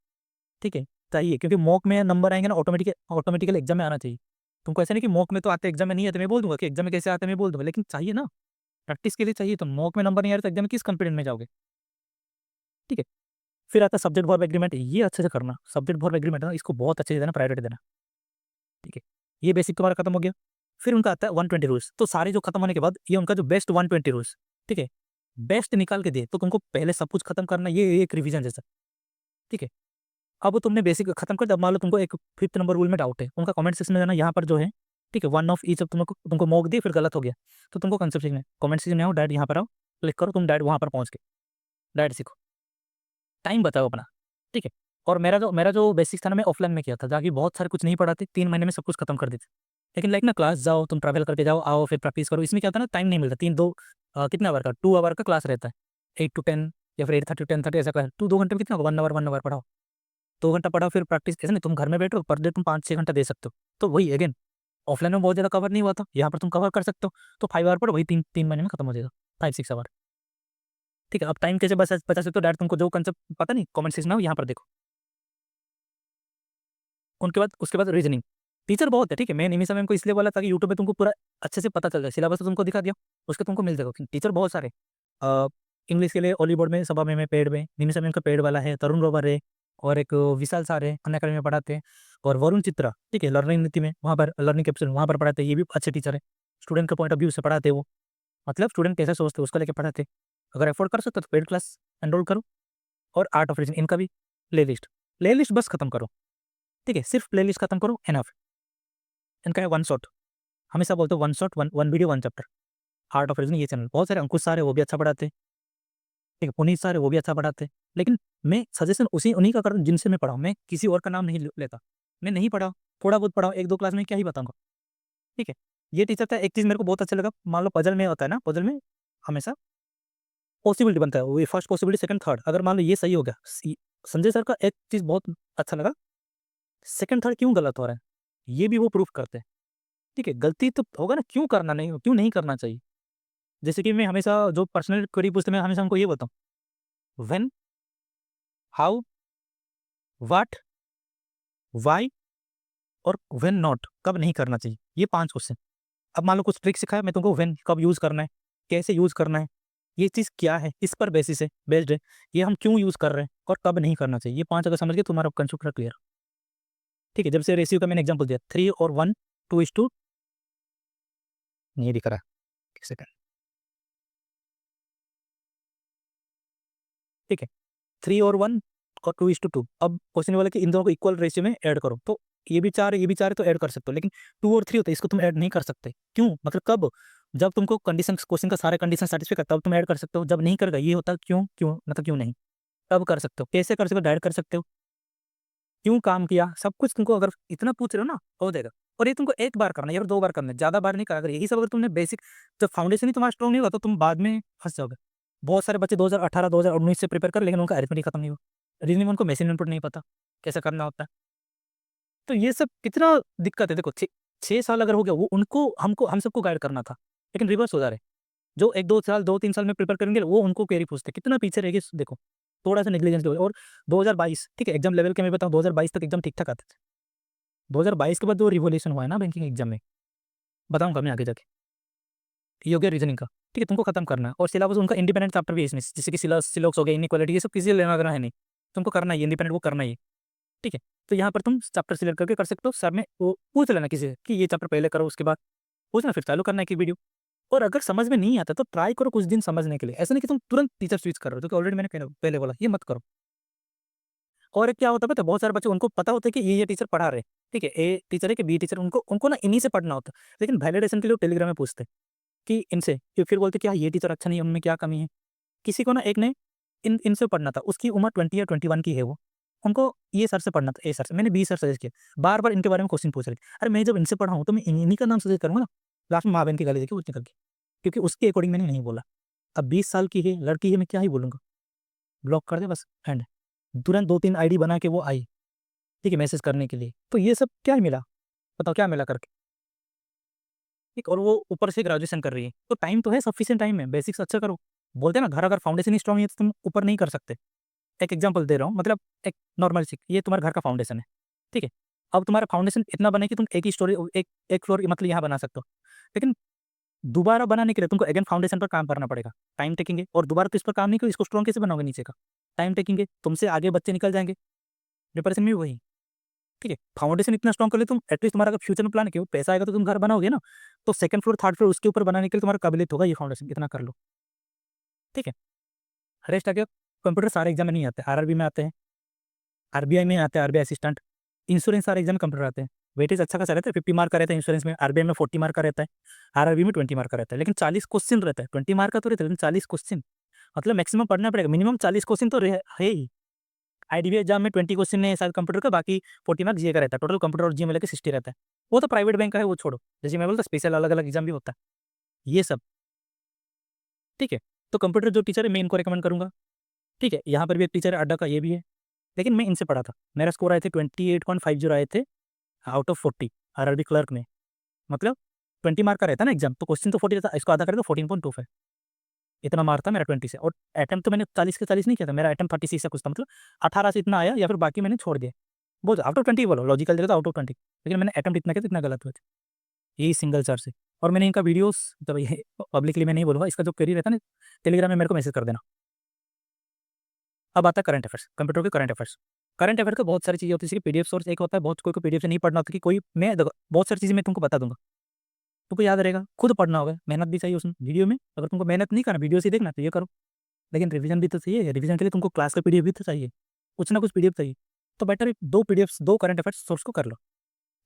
ठीक है, चाहिए, क्योंकि मॉक में नंबर आएंगे ना, ऑटोमेटिकल एग्जाम में आना चाहिए। तुमको ऐसा नहीं कि मॉक में तो आते एग्जाम में नहीं आते, मैं बोल दूंगा कि एग्जाम में कैसे आते मैं बोल दूंगा, लेकिन चाहिए ना, प्रैक्टिस के लिए चाहिए। तो मॉक में नंबर नहीं आ रहा तो एग्जाम में किस कॉन्फिडेंस में जाओगे, ठीक है। फिर आता है सब्जेक्ट वर्ब एग्रीमेंट, ये अच्छे से करना। सब्जेक्ट वर्ब एग्रीमेंट है ना, इसको बहुत अच्छे से देना, प्रायोरिटी देना, ठीक है। ये बेसिक तुम्हारा खत्म हो गया। फिर उनका आता है 120 रूल्स। तो सारे जो खत्म होने के बाद ये उनका जो बेस्ट 120 रूल्स, ठीक है, बेस्ट निकाल के दे, तो तुमको पहले सब कुछ खत्म करना, ये एक रिवीजन जैसा, ठीक है। अब तुमने बेसिक खत्म कर दिया, अब मान लो तुमको एक 5th नंबर रूल में डाउट है, उनका कमेंट सेक्शन में जाना, यहाँ पर जो है, ठीक है, वन ऑफ ईच, अब तुमको मॉक दिए, फिर गलत हो गया, तो तुमको कंसेप्ट सीखना है। कमेंट सेक्शन में आओ, डायरेक्ट यहाँ पर आओ, क्लिक करो, तुम डायरेक्ट वहाँ पर पहुँच के डायरेक्ट सीखो, टाइम बताओ अपना, ठीक है। और मेरा जो बेसिक था ना, मैं ऑफलाइन में किया था, जाके बहुत सारे कुछ नहीं पढ़ाते, 3 महीने में सब कुछ खत्म कर देते। लेकिन लाइक ना, क्लास जाओ, तुम ट्रैवल करके जाओ, आओ, फिर प्रैक्टिस करो, इसमें क्या होता है ना, टाइम नहीं मिलता। कितना आवर का, 2 आवर का क्लास रहता है, 8 to 10 या फिर 8:30 to 10:30 ऐसा क्लास, 2 घंटे में कितना होगा, 1 आवर पढ़ाओ, 2 घंटा पढ़ाओ, फिर प्रैक्टिस। ऐसे नहीं तुम घर में बैठो, पर डे तुम 5-6 घंटा दे सकते हो। तो वही अगेन, ऑफलाइन में बहुत ज़्यादा कवर नहीं हुआ था, यहाँ पर तुम कवर कर सकते हो। तो 5 आवर पढ़ो, वही 3 महीने में खत्म हो जाएगा, 5-6 आवर, ठीक है। अब टाइम कैसे बचा सकते हो, डायरेक्ट तुमको जो कंसेप्ट पता नहीं, कमेंट सेक्शन में आओ, यहाँ पर देखो। उसके बाद रीजनिंग, टीचर बहुत है, ठीक है। मैं निमिषा मैम को इसलिए बोला ताकि यूट्यूब पे तुमको पूरा अच्छे से पता चल जाए, सिलेबस तो तुमको दिखा दिया, उसके तुमको मिल जाएगा। टीचर बहुत सारे, इंग्लिश के लिए ओली बोर्ड में, सभा में पेड में, निमिषा मैम का पेड वाला है, तरुण रोवर है, और एक विशाल सर है, अनअकैडमी में पढ़ाते हैं, और वरुण चित्रा, ठीक है, लर्निंग नीति में, वहाँ पर लर्निंग कैप्सूल वहाँ पर पढ़ाते हैं, ये भी अच्छे टीचर है। स्टूडेंट के पॉइंट ऑफ व्यू से पढ़ाते हैं वो, मतलब स्टूडेंट कैसे सोचते हैं उसको लेकर पढ़ाते हैं। अगर अफोर्ड कर सकते हो तो पेड क्लास एनरोल करो। और आर्ट ऑफ रीजनिंग, इनका भी प्ले लिस्ट बस खत्म करो, ठीक है, सिर्फ प्ले लिस्ट खत्म करो, एनफ। इनका है वन शॉट, हमेशा बोलते हो one shot, one one video, one chapter. Art of reasoning, ये चैनल बहुत सारे, अंकुश सर है, वो भी अच्छा पढ़ाते हैं, ठीक है, पुनीत सर है, वो भी अच्छा पढ़ाते हैं। लेकिन मैं सजेशन उन्हीं का करता हूँ जिनसे मैं पढ़ाऊँ, मैं किसी और का नाम नहीं लेता। मैं नहीं पढ़ा, थोड़ा बहुत पढ़ाऊँ, 1-2 क्लास में क्या ही बताऊँगा, ठीक है। ये टीचर था, एक चीज़ मेरे को बहुत अच्छा लगा, मान लो पजल में होता है ना, पजल में हमेशा पॉसिबिलिटी बनता है, वो फर्स्ट पॉसिबिलिटी, सेकंड, थर्ड, अगर मान लो ये सही हो गया, संजय सर का एक चीज़ बहुत अच्छा लगा, सेकंड थर्ड क्यों गलत हो रहा है, ये भी वो प्रूफ करते हैं, ठीक है। गलती तो होगा ना, क्यों नहीं करना चाहिए। जैसे कि मैं हमेशा जो पर्सनल क्वेरी पूछते, मैं हमेशा उनको ये बताऊँ, व्हेन, हाउ, व्हाट, व्हाई और व्हेन नॉट, कब नहीं करना चाहिए, ये 5 क्वेश्चन। अब मान लो कुछ ट्रिक सिखाया मैं तुमको, व्हेन कब यूज़ करना है, कैसे यूज़ करना है, ये चीज़ क्या है, इस पर बेसिस है, बेस्ड है, ये हम क्यों यूज़ कर रहे हैं और कब नहीं करना चाहिए, ये 5 अगर समझ गए तुम्हारा कंसेप्ट क्लियर, ठीक है। जब से रेशियो का मैंने एग्जाम्पल दिया, 3 और 1, 2:2, नहीं दिख रहा, एक सेकंड, ठीक है, 3 और 1 और 2:2। अब क्वेश्चन वाला कि इन दोनों को इक्वल रेशियो में ऐड करो, तो ये भी 4 है, ये भी 4 है, तो ऐड कर सकते हो। लेकिन 2 और 3 होता है, इसको तुम ऐड नहीं कर सकते, क्यों, मतलब कब, जब तुमको कंडीशन, क्वेश्चन का सारे कंडीशन सेटिस्फाई करता तब तुम ऐड कर सकते हो, जब नहीं करेगा ये होता है, क्यों मतलब क्यों नहीं, तब कर सकते हो, कैसे कर सकते हो, डायरेक्ट कर सकते हो, क्यों काम किया, सब कुछ तुमको अगर इतना पूछ रहे हो ना, हो जाएगा। और ये तुमको एक बार करना है या फिर 2 बार करना है, ज़्यादा बार नहीं करा। अगर यही सब अगर तुमने बेसिक, जब फाउंडेशन ही तुम्हारा स्ट्रॉन्ग नहीं होगा तो तुम बाद में फंस जाओगे। बहुत सारे बच्चे 2018 2019 से प्रिपेयर कर, लेकिन उनका अरिथमेटिक खत्म नहीं हुआ, रीजनिंग उनको मशीन इनपुट नहीं पता कैसे करना होता है। तो ये सब कितना दिक्कत है, देखो 6 साल अगर हो गया, वो उनको हमको हम सबको गाइड करना था, लेकिन रिवर्स हो जा रहे हैं। जो 1-2 साल 2-3 साल में प्रिपेयर करेंगे, वो उनको क्वेरी पूछते, कितना पीछे रहेगी देखो, थोड़ा-सा नेग्लिजेंस। और 2022, ठीक है, एग्जाम लेवल के मैं बताऊँ, 2022 तक एग्जाम ठीक-ठाक आते थे। 2022 के बाद जो रिवॉल्यूशन हुआ है ना बैंकिंग एग्जाम में, बताऊँगा मैं आगे जाके। ये हो गया रीजनिंग का, ठीक है, तुमको खत्म करना है। और सिलेबस उनका इंडिपेंडेंट चैप्टर भी है इसमें, जैसे कि सिलोक्स हो गया, इनइक्वालिटी, ये सब किसी से लेना देना है नहीं, तुमको करना ही है, इंडिपेंडेंट वो करना ही है, ठीक है। तो यहाँ पर तुम चैप्टर सिलेक्ट करके कर सकते हो, सर में वो पूछ लेना किसी से कि ये चैप्टर पहले करो, उसके बाद पूछना, फिर चालू करना है कि वीडियो। और अगर समझ में नहीं आता तो ट्राई करो कुछ दिन समझने के लिए, ऐसा नहीं कि तुम तुरंत टीचर स्विच कर रहे हो, क्योंकि ऑलरेडी मैंने पहले बोला, ये मत करो। और एक क्या होता है पता है, बहुत सारे बच्चे, उनको पता होता है कि ये टीचर पढ़ा रहे हैं, ठीक है, ए टीचर है कि बी टीचर, उनको उनको ना इन्हीं से पढ़ना होता है। लेकिन वैलिडेशन के लिए वो टेलीग्राम में पूछते हैं कि इनसे, फिर बोलते कि हाँ ये टीचर अच्छा नहीं है, उनमें क्या कमी है। किसी को ना एक ने इनसे पढ़ना था, उसकी उम्र 20 या 21 की है वो, उनको ये सर से पढ़ना था, ए सर से। मैंने बी सर सजेस्ट किया, बार बार इनके बारे में क्वेश्चन पूछ रहे थे। अरे मैं जब इनसे पढ़ा हूँ तो मैं इन्हीं का नाम सजेस्ट करूँगा ना। लास्ट में माँ बहन की गाली देखी, उठ निकल के, क्योंकि उसके अकॉर्डिंग मैंने नहीं बोला। अब 20 साल की है, लड़की है, मैं क्या ही बोलूँगा, ब्लॉक कर दे बस, एंड। तुरंत 2-3 आईडी बना के वो आई, ठीक है, मैसेज करने के लिए। तो ये सब क्या मिला, बताओ क्या मिला करके, ठीक। और वो ऊपर से ग्रेजुएशन कर रही है, तो टाइम तो है, सफिशिएंट टाइम है, बेसिक्स अच्छा करो। बोलते हैं ना, घर अगर फाउंडेशन ही स्ट्रॉन्ग है तो तुम ऊपर नहीं कर सकते। एक एग्जांपल दे रहा हूँ, मतलब एक नॉर्मल सी, ये तुम्हारे घर का फाउंडेशन है, ठीक है। अब तुम्हारा फाउंडेशन इतना बने कि तुम एक ही स्टोरी, एक फ्लोर मतलब यहाँ बना सकते हो। लेकिन दोबारा बनाने के लिए तुमको अगेन फाउंडेशन पर काम करना पड़ेगा, टाइम टेकिंग है। और दोबारा तो इस पर काम नहीं करो, इसको स्ट्रॉन्ग कैसे बनाओगे नीचे का। टाइम टेकिंग है, तुमसे आगे बच्चे निकल जाएंगे, प्रिपरेशन में भी वही। ठीक है, फाउंडेशन इतना स्ट्रॉन्ग कर ले तुम, एटलीस्ट तुम्हारा अगर फ्यूचर में प्लान है कि वो पैसा आएगा तो तुम घर बनाओगे ना, तो सेकंड फ्लोर थर्ड फ्लोर उसके ऊपर बनाने के लिए तुम्हारा काबिलियत होगा, ये फाउंडेशन इतना कर लो। ठीक है, रेस्ट आ गया। कंप्यूटर सारे एग्जाम में नहीं आते, आरआरबी में आते हैं, आरबीआई में आते हैं, आरबीआई असिस्टेंट, इंश्योरेंस सारे एग्जाम में कंप्यूटर आते हैं। वेटेज अच्छा खासा रहता है, 50 मार्क का रहता है इंश्योरेंस में, आरबीआई में 40 मार्क का रहता है, आरआरबी में 20 मार्क का रहता है, लेकिन 40 क्वेश्चन रहता है। 20 मार्क का तो रहता है, लेकिन 40 क्वेश्चन, मतलब मैक्सिमम पढ़ना पड़ेगा, मिनिमम 40 क्वेश्चन तो है ही। आईडीबीआई एग्जाम में 20 क्वेश्चन है शायद कंप्यूटर का, बाकी 40 मार्क जीए का रहता है, टोटल कंप्यूटर और जीए में लेकर 60 रहता है। वो तो प्राइवेट बैंक का है, वो छोड़ो, जैसे मैं बोलता स्पेशल अलग अलग एग्जाम भी होता है ये सब। ठीक है, तो कंप्यूटर जो टीचर है मैं इनको रिकमेंड करूंगा। ठीक है, यहाँ पर भी एक टीचर है अड्डा का, ये भी है, लेकिन मैं इनसे पढ़ा था, मेरा स्कोर आए थे 28.50 आए थे आउट ऑफ 40 आरआरबी क्लर्क में। मतलब 20 मार्क का रहता है ना एग्जाम, तो क्वेश्चन तो 40 रहता, इसको आधा करे तो 14.25, इतना मार्क था मेरा 20 से। और अटेम्प्ट तो मैंने 40 के 40 नहीं किया था, मेरा अटेम्प्ट 36 से कुछ था, मतलब 18 से इतना आया, या फिर बाकी मैंने छोड़ दिया। बहुत आउट ऑफ 20 बोलो, लॉजिकल जगह तो आउट ऑफ 20, लेकिन मैंने अटेम्प्ट इतना किया तो इतना गलत हुआ था, यही सिंगल चार से। और मैंने इनका वीडियोस, मतलब ये पब्लिकली मैं नहीं बोलूँगा, इसका जो क्वेरी रहता है ना, टेलीग्राम में मेरे को मैसेज कर देना। अब आता है करंट अफेयर्स, कंप्यूटर के करंट अफेयर्स। करंट अफेयर का बहुत सारी चीज़ें होती है, जैसे कि पीडीएफ सोर्स एक होता है, बहुत कोई को पीडीएफ से नहीं पढ़ना होता, कि कोई मैं देखो बहुत सारी चीज़ें मैं तुमको बता दूंगा, तुमको याद रहेगा, खुद पढ़ना होगा, मेहनत भी चाहिए उसमें वीडियो में। अगर तुमको मेहनत नहीं करना, वीडियो से देखना तो ये करो, लेकिन रिवीजन भी तो चाहिए, रिवीजन के लिए तुमको क्लास का पीडीएफ भी तो चाहिए, कुछ ना कुछ पीडीएफ चाहिए। तो बेटर है दो पीडीएफ, दो करंट अफेयर्स सोर्स को कर लो,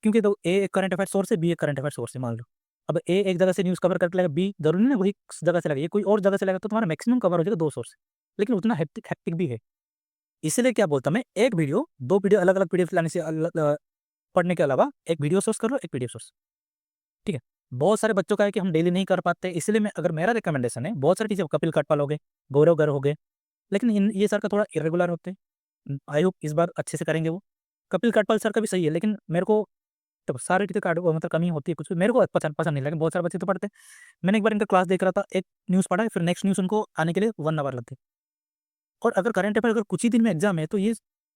क्योंकि तो ए एक करंट अफेयर सोर्स है, बी एक करंट अफेयर सोर्स है, मान लो। अब ए एक जगह से न्यूज़ कवर करके लगेगा, बी जरूरी नहीं वही जगह से लगेगा, ये कोई और जगह से लगेगा, तो तुम्हारा मैक्सिमम कवर हो जाएगा दो सोर्स, लेकिन उतना हेक्टिक हेक्टिक भी है। इसलिए क्या बोलता मैं, एक वीडियो दो वीडियो अलग अलग पीडीएफ लाने से पढ़ने के अलावा एक वीडियो सोर्स कर लो, एक पीडीएफ सोर्स। ठीक है, बहुत सारे बच्चों का है कि हम डेली नहीं कर पाते, इसलिए मैं, अगर मेरा रिकमेंडेशन है, बहुत सारी चीज़ें, कपिल कटपाल हो गए, गौरव गर्ग हो गए, लेकिन ये सर का थोड़ा इरेगुलर होते हैं, आई होप इस बार अच्छे से करेंगे वो। कपिल कटपाल सर का भी सही है, लेकिन मेरे को तो सारे टीचर कार्ड मतलब कमी होती है कुछ, मेरे को पसंद पसंद नहीं, लेकिन बहुत सारे बच्चे तो पढ़ते हैं। मैंने एक बार इनका क्लास देख रहा था, एक न्यूज़ पढ़ा, फिर नेक्स्ट न्यूज़ उनको आने के लिए 1 आवर लगते। और अगर करंट अफेयर अगर कुछ ही दिन में एग्जाम है, तो ये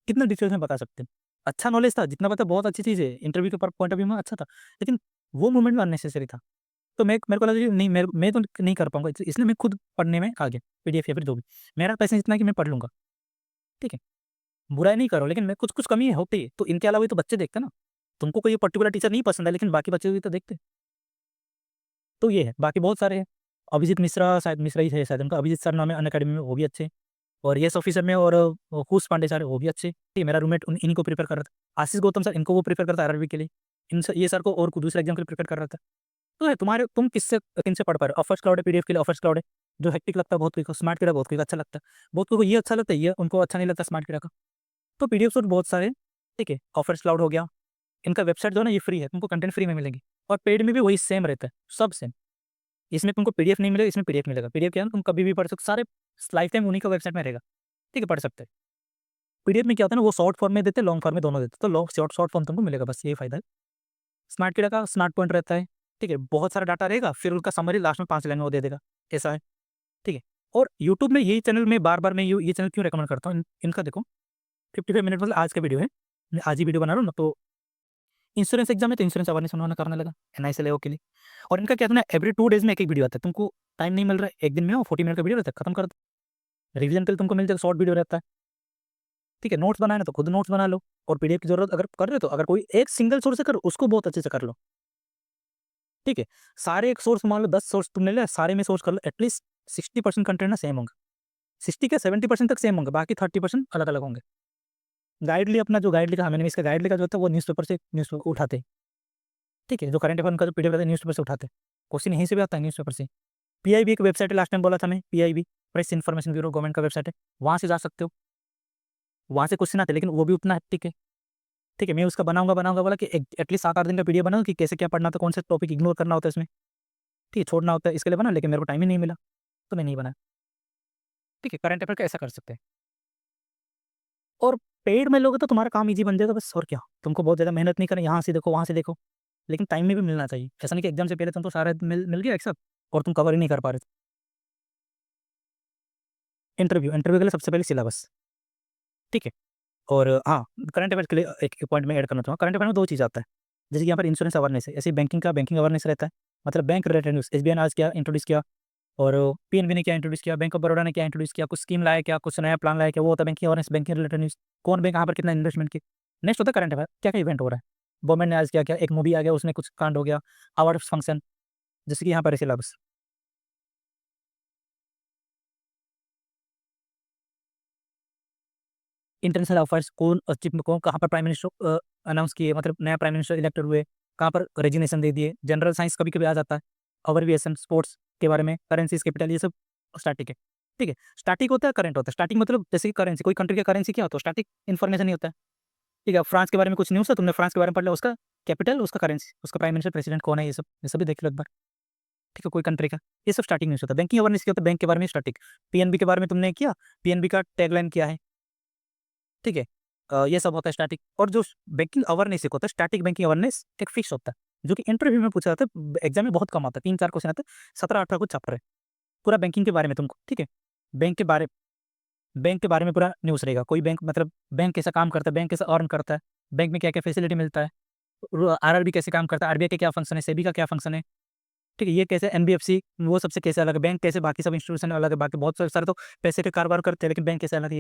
कितना डिटेल्स में बता सकते हैं। अच्छा नॉलेज था, जितना पता बहुत अच्छी चीज़ है, इंटरव्यू के पॉइंट ऑफ व्यू में अच्छा था, लेकिन वो मूवमेंट में अननेसेसरी था। तो मैं मेरे को लगा कि नहीं, मैं तो नहीं कर पाऊंगा, इसलिए मैं खुद पढ़ने में आ गया, पीडीएफ या फिर जो भी, मेरा पैसेंस इतना है कि मैं पढ़ लूंगा। ठीक है, बुराई नहीं करो, लेकिन मैं कुछ कुछ कमी होती है, तो इनके अलावा भी तो बच्चे देखते हैं ना, तुमको कोई पर्टिकुलर टीचर नहीं पसंद है, लेकिन बाकी बच्चे भी तो देखते हैं। तो ये है, बाकी बहुत सारे हैं। अभिजीत मिश्रा, शायद मिश्रा ही है शायद उनका, अभिजीत सर नाम है अनअकैडमी में, वो भी अच्छे। और येस ऑफिसर में, और कुश पांडे सर वो भी अच्छे। ठीक है, मेरा रूममेट इनको प्रिपेयर कर रहा था, आशीष गौतम सर, इनको वो प्रिपेयर करता है आरआरबी के लिए, ये सर को और दूसरे एग्जाम के लिए प्रिपेयर कर रहा था। तो है तुम्हारे, तुम किनसे पढ़ पा रहे हो। ऑफर्स क्लाउड है, पीडीएफ के लिए ऑफर्स क्लाउड है, जो हेक्टिक लगता है बहुत कोई को, स्मार्ट कीड़ा बहुत कोई को अच्छा लगता है, बहुत कोई को ये अच्छा लगता है, ये उनको अच्छा नहीं लगता स्मार्ट कीड़ा का। तो पीडीएफ सोर्स बहुत सारे। ठीक है, ऑफर्स क्लाउड हो गया, इनका वेबसाइट जो है ना ये फ्री है, तुमको कंटेंट फ्री में मिलेंगी, और पेड में भी वही सेम रहता है, सब सेम। इसमें तुमको पीडीएफ नहीं मिलेगा, इसमें पीडीएफ मिलेगा। पीडीएफ क्या है ना, तुम कभी भी पढ़ सकते, सारे लाइफ टाइम उन्हीं का वेबसाइट में रहेगा। ठीक है, पढ़ सकते हैं। पीडीएफ में क्या होता है ना, वो शॉर्ट फॉर्म में देते हैं, लॉन्ग फॉर्म में दोनों देते हैं, तो लॉन्ग शॉर्ट फॉर्म तुमको मिलेगा, बस यही फायदा है। स्मार्ट कीड़ा का स्मार्ट पॉइंट रहता है। ठीक है, बहुत सारा डाटा रहेगा, फिर उनका समरी लास्ट में 5 लाइन में वो दे देगा, ऐसा है। ठीक है, और यूट्यूब में यही चैनल में बार बार मैं ये चैनल क्यों रिकमेंड करता हूँ, इनका देखो 55 मिनट मतलब आज का वीडियो है, मैं आज ही वीडियो बना रहा हूँ ना, तो इंश्योरेंस एग्जाम है तो इंश्योरेंस अवेयरनेस उन्होंने करने लगा, एनआईसी लेओ के लिए। और इनका क्या था ना, एवरी 2 डेज में एक एक वीडियो आता है, तुमको टाइम नहीं मिल रहा है, एक दिन में हो 40 मिनट का वीडियो रहता है, खत्म कर दो। रिवीजन के लिए तुमको मिल जाएगा, शॉर्ट वीडियो रहता है। ठीक है, नोट्स बनाए ना तो खुद नोट्स बना लो, और पीडीएफ की जरूरत अगर कर रहे हो तो अगर कोई एक सिंगल सोर्स से करो, उसको बहुत अच्छे से कर लो। ठीक है, सारे एक सोर्स मान लो, 10 सोर्स तुमने लिया, सारे में सोर्स कर लो, एटलीस्ट 60% कंटेंट ना सेम होंगे, 60 के 70% तक सेम होंगे, बाकी 30% अलग अलग होंगे। गाइड लिया अपना, जो गाइड लिखा मैंने इसका गाइड लिखा जो होता है वो न्यूज़पेपर से न्यूज़पेपर उठाते हैं। ठीक है, जो करंट अफेयर का जो पीडीएफ रहता है न्यूज़पेपर से उठाते हैं, क्वेश्चन यहीं से भी आता है न्यूज़पेपर से। पीआईबी एक वेबसाइट है, लास्ट टाइम बोला था मैं, PIB press information bureau, government का वेबसाइट है, वहाँ से जा सकते हो, वहाँ से क्वेश्चन आते हैं, लेकिन वो भी उतना हेक्टिक है। ठीक है, मैं उसका बनाऊंगा बनाऊंगा बोला कि एटलीस्ट 7-8 दिन का पीडीएफ बनाऊँ, कि कैसे क्या पढ़ना था, कौन से टॉपिक इग्नोर करना होता है इसमें, ठीक है, छोड़ना होता है, इसके लिए बना, लेकिन मेरे को टाइम ही नहीं मिला, तो मैं नहीं बना। ठीक है, करंट अफेयर का ऐसा कर सकते हैं। और पेड में लोगे तो तुम्हारा काम ईजी बन जाएगा बस, और क्या, तुमको बहुत ज़्यादा मेहनत नहीं करना, यहाँ से देखो वहाँ से देखो, लेकिन टाइम में भी मिलना चाहिए, ऐसा नहीं कि एग्जाम से पहले तुम तो सारा मिल गया एक साथ और तुम कवर ही नहीं कर पा रहे थे। इंटरव्यू के लिए सबसे पहले सिलेबस। ठीक है, और हाँ, करंट अफेयर के लिए एक पॉइंट में ऐड करना चाहूँगा, करंट अफेयर में 2 चीज़ आता है, जैसे कि यहाँ पर इंश्योरेंस अवेयरनेस है, ऐसे बैंकिंग का बैंकिंग अवेयरनेस रहता है, मतलब बैंक रिलेटेड न्यूज़, एसबीआई ने आज क्या इंट्रोड्यूस किया, और पीएनबी ने क्या इंट्रोड्यूस किया, बैंक ऑफ बड़ौदा ने क्या इंट्रोड्यूस किया, कुछ स्कीम लाया क्या, कुछ नया प्लान लाया क्या, वो होता है banking awareness, banking related news, कौन बैंक कहाँ पर कितना इन्वेस्टमेंट की। नेक्स्ट होता है करंट अफेयर, क्या क्या इवेंट हो रहा है, गवर्नमेंट ने आज क्या क्या, एक मूवी आ गया उसमें कुछ कांड हो गया, अवार्ड फंक्शन, जैसे कि यहाँ पर सिलेबस। इंटरनेशनल अफेयर्स, कौन चीफ में कौन कहाँ पर प्राइम मिनिस्टर अनाउंस किए, मतलब नया प्राइम मिनिस्टर इलेक्टेड हुए, कहाँ पर रेजिग्नेशन दे दिए, जनरल साइंस कभी कभी आ जाता है, ओवरविएशन स्पोर्ट्स के बारे में, करेंसीज कैपिटल, ये सब स्टैटिक है। ठीक है, स्टैटिक होता है, करंट होता है। स्टैटिक मतलब जैसे कि करेंसी, कोई कंट्री का करेंसी क्या होता है, स्टैटिक इन्फॉर्मेशन नहीं होता है। ठीक है, फ्रांस के बारे में कुछ न्यूज़ है, तुमने फ्रांस के बारे में पढ़ लिया, उसका कैपिटल, उसका करेंसी, उसका प्राइम मिनिस्टर, प्रेसिडेंट कौन है, ये सब भी देख लो एक बार। ठीक है, कोई कंट्री का, ये सब स्टार्टिंग न्यूज़ होता है। बैंकिंग अवेयरनेस क्या होता है, बैंक के बारे में स्टार्टिंग। पीएनबी के बारे में तुमने किया, पीएनबी का टैगलाइन क्या है। ठीक है, ये सब होता है स्टैटिक। और जो बैंकिंग अवेयरनेस एक होता है, स्टैटिक बैंकिंग अवेयरनेस एक फिक्स होता है, जो कि इंटरव्यू में पूछा जाता है, एग्जाम में बहुत कम आता है, 3-4 क्वेश्चन आते हैं, 17-18 कुछ चैप्टर है, पूरा बैंकिंग के बारे में तुमको। ठीक है, बैंक के बारे बैंक के बारे में पूरा न्यूज़ रहेगा, कोई बैंक, मतलब बैंक कैसा काम करता है, बैंक कैसा अर्न करता है, बैंक में क्या क्या फैसिलिटी मिलता है, आरआरबी कैसे काम करता है, आरबीआई का क्या फंक्शन है, सेबी का क्या फंक्शन है। ठीक है, ये कैसे एनबीएफसी वो सबसे कैसे अलग है, बैंक कैसे बाकी सब इंस्टीट्यूशन अलग है, बाकी बहुत सारे तो पैसे के कारोबार करते हैं, लेकिन बैंक कैसे अलग है,